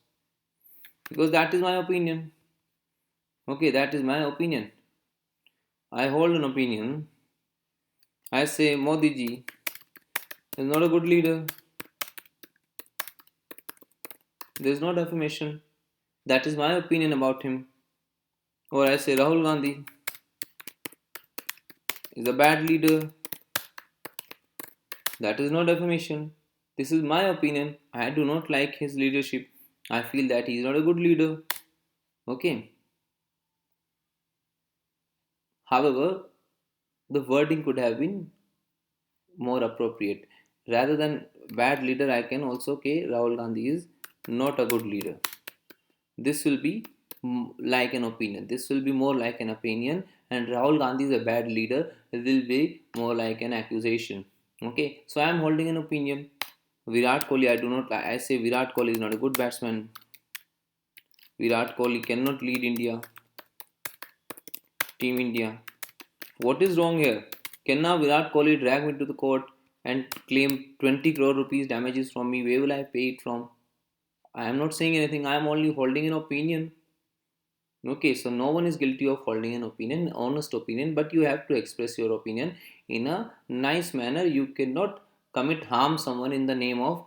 Speaker 1: because that is my opinion. Okay, that is my opinion. I hold an opinion. I say Modi ji is not a good leader. There is no defamation. That is my opinion about him. Or I say Rahul Gandhi is a bad leader. That is no defamation. This is my opinion. I do not like his leadership. I feel that he is not a good leader. Okay. However, the wording could have been more appropriate. Rather than bad leader, I can also say Rahul Gandhi is not a good leader. This will be like an opinion. This will be more like an opinion, and Rahul Gandhi is a bad leader. It will be more like an accusation. Okay, so I am holding an opinion. Virat Kohli, I do not. I say Virat Kohli is not a good batsman. Virat Kohli cannot lead India, Team India. What is wrong here? Can now Virat Kohli drag me to the court and claim 20 crore rupees damages from me? Where will I pay it from? I am not saying anything. I am only holding an opinion. Okay, so no one is guilty of holding an opinion, honest opinion, but you have to express your opinion in a nice manner. You cannot commit harm someone in the name of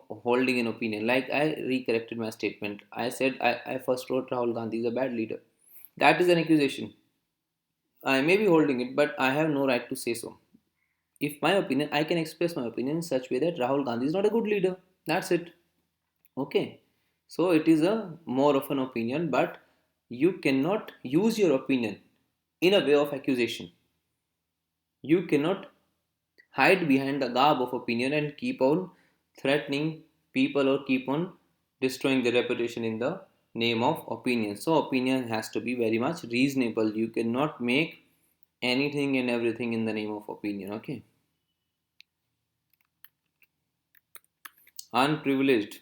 Speaker 1: holding an opinion. Like I recorrected my statement. I said I first wrote Rahul Gandhi is a bad leader. That is an accusation. I may be holding it, but I have no right to say so. If my opinion, I can express my opinion in such way that Rahul Gandhi is not a good leader. That's it. Okay, so it is a more of an opinion, but you cannot use your opinion in a way of accusation. You cannot hide behind the garb of opinion and keep on threatening people or keep on destroying the reputation in the name of opinion. So opinion has to be very much reasonable. You cannot make anything and everything in the name of opinion. Okay, unprivileged.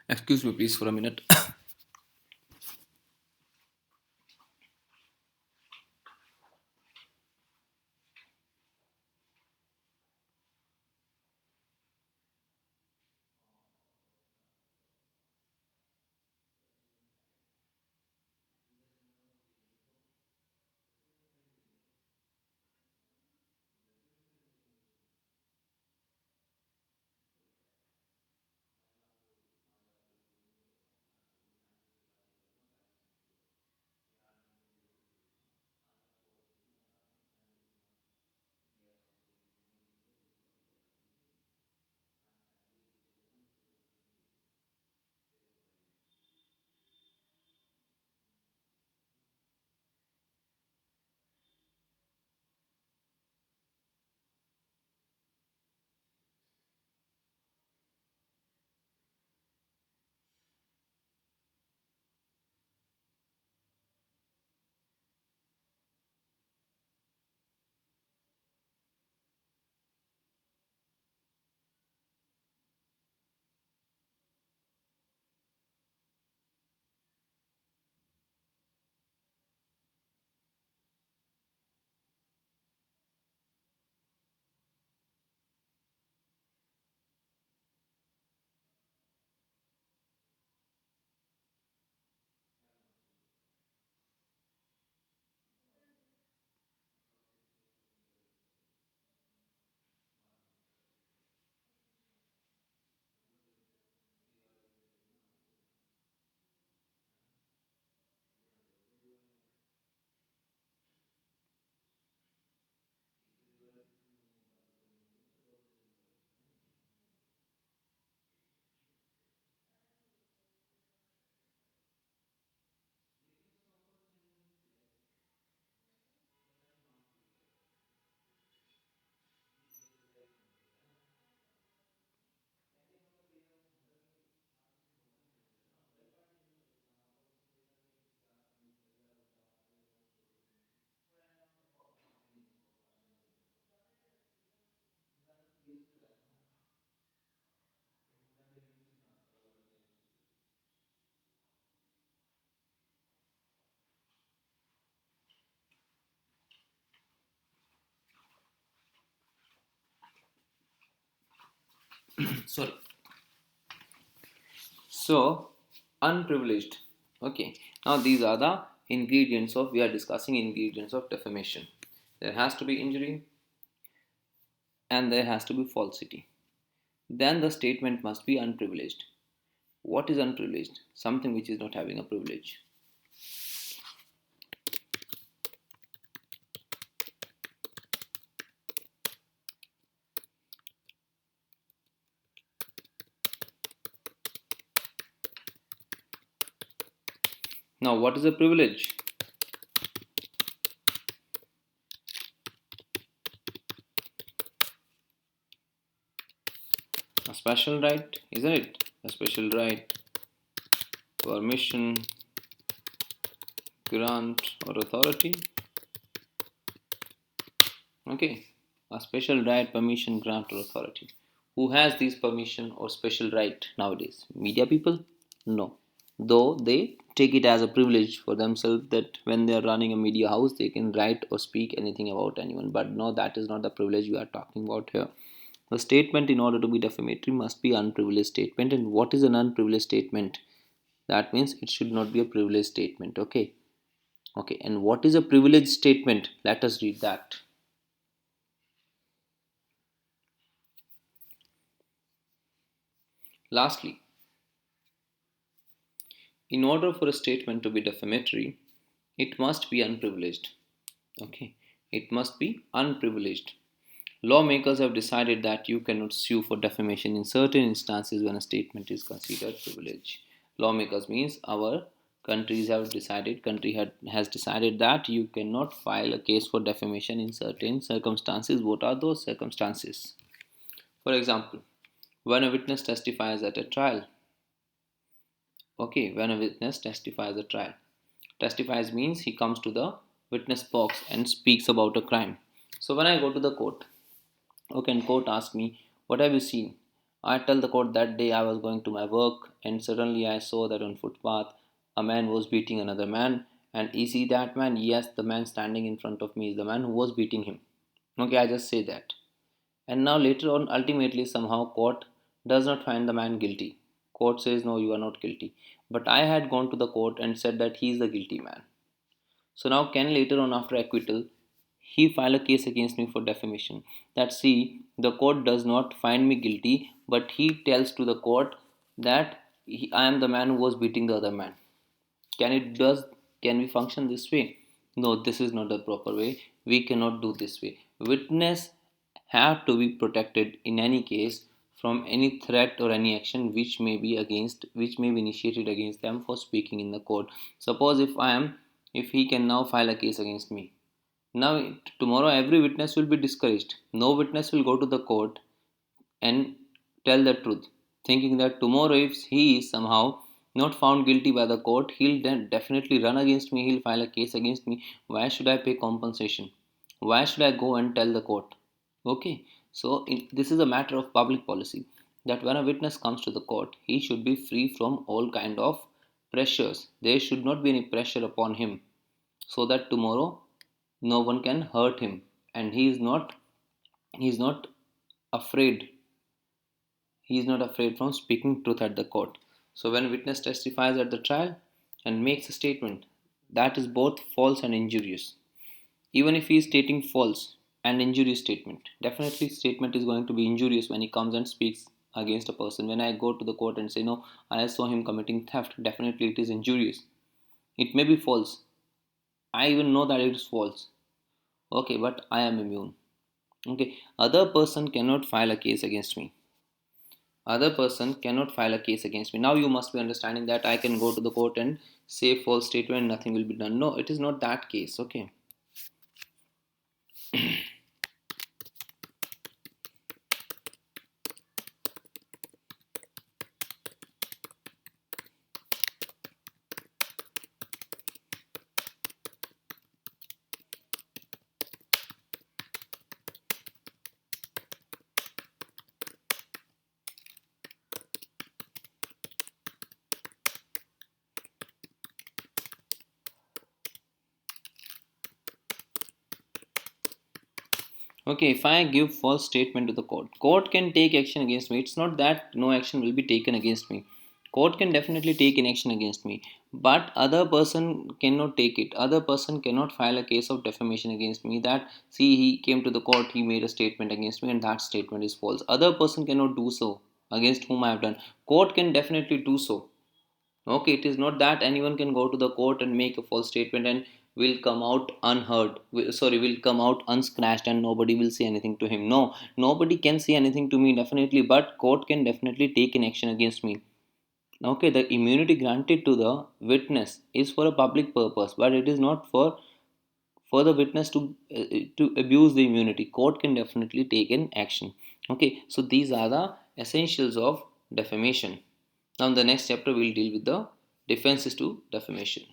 Speaker 1: Excuse me please for a minute. Sorry. So, unprivileged. Okay. Now these are the ingredients of, we are discussing ingredients of defamation. There has to be injury and there has to be falsity. Then the statement must be unprivileged. What is unprivileged? Something which is not having a privilege. Now, what is a privilege? A special right, isn't it? A special right, permission, grant, or authority. Okay, a special right, permission, grant, or authority. Who has this permission or special right nowadays? Media people? No. Though they take it as a privilege for themselves that when they are running a media house, they can write or speak anything about anyone. But no, that is not the privilege we are talking about here. The statement, in order to be defamatory, must be unprivileged statement. And what is an unprivileged statement? That means it should not be a privileged statement. Okay. Okay. And what is a privileged statement? Let us read that. Lastly, in order for a statement to be defamatory, it must be unprivileged. Okay. It must be unprivileged. Lawmakers have decided that you cannot sue for defamation in certain instances when a statement is considered privilege. Lawmakers means our has decided that you cannot file a case for defamation in certain circumstances. What are those circumstances? For example, when a witness testifies at a trial. Okay, when a witness testifies at a trial. Testifies means he comes to the witness box and speaks about a crime. So when I go to the court, okay, and court asks me, what have you seen? I tell the court that day I was going to my work and suddenly I saw that on footpath a man was beating another man. And is he that man? Yes, the man standing in front of me is the man who was beating him. Okay, I just say that. And now later on, ultimately somehow court does not find the man guilty. Court says no, you are not guilty. But I had gone to the court and said that he is the guilty man. So now can later on after acquittal he file a case against me for defamation. That see the court does not find me guilty, but he tells to the court that I am the man who was beating the other man. Can it does can we function this way? No, this is not the proper way. We cannot do this way. Witness have to be protected in any case from any threat or any action which may be initiated against them for speaking in the court. Suppose if he can now file a case against me. Now tomorrow every witness will be discouraged. No witness will go to the court and tell the truth, thinking that tomorrow if he is somehow not found guilty by the court, he'll then definitely run against me, he'll file a case against me. Why should I pay compensation? Why should I go and tell the court? Okay, so this is a matter of public policy that when a witness comes to the court, he should be free from all kind of pressures. There should not be any pressure upon him so that tomorrow no one can hurt him and he is not afraid he is not afraid from speaking truth at the court. So when a witness testifies at the trial and makes a statement that is both false and injurious, even if he is stating false and injurious statement, definitely statement is going to be injurious when he comes and speaks against a person. When I go to the court and say no, I saw him committing theft, definitely it is injurious. It may be false. I even know that it is false. Okay, but I am immune. Okay, other person cannot file a case against me. Other person cannot file a case against me. Now you must be understanding that I can go to the court and say false statement, nothing will be done. No, it is not that case. Okay. Okay, if I give false statement to the court can take action against me. It's not that no action will be taken against me. Court can definitely take an action against me, but other person cannot take it. Other person cannot file a case of defamation against me, that see, he came to the court, he made a statement against me and that statement is false. Other person cannot do so against whom I have done. Court can definitely do so. Okay, it is not that anyone can go to the court and make a false statement and will come out unhurt. Will come out unscratched and nobody will say anything to him. No, nobody can say anything to me definitely, but court can definitely take an action against me. Okay, the immunity granted to the witness is for a public purpose, but it is not for the witness to abuse the immunity. Court can definitely take an action. Okay, so these are the essentials of defamation. Now in the next chapter we'll deal with the defenses to defamation.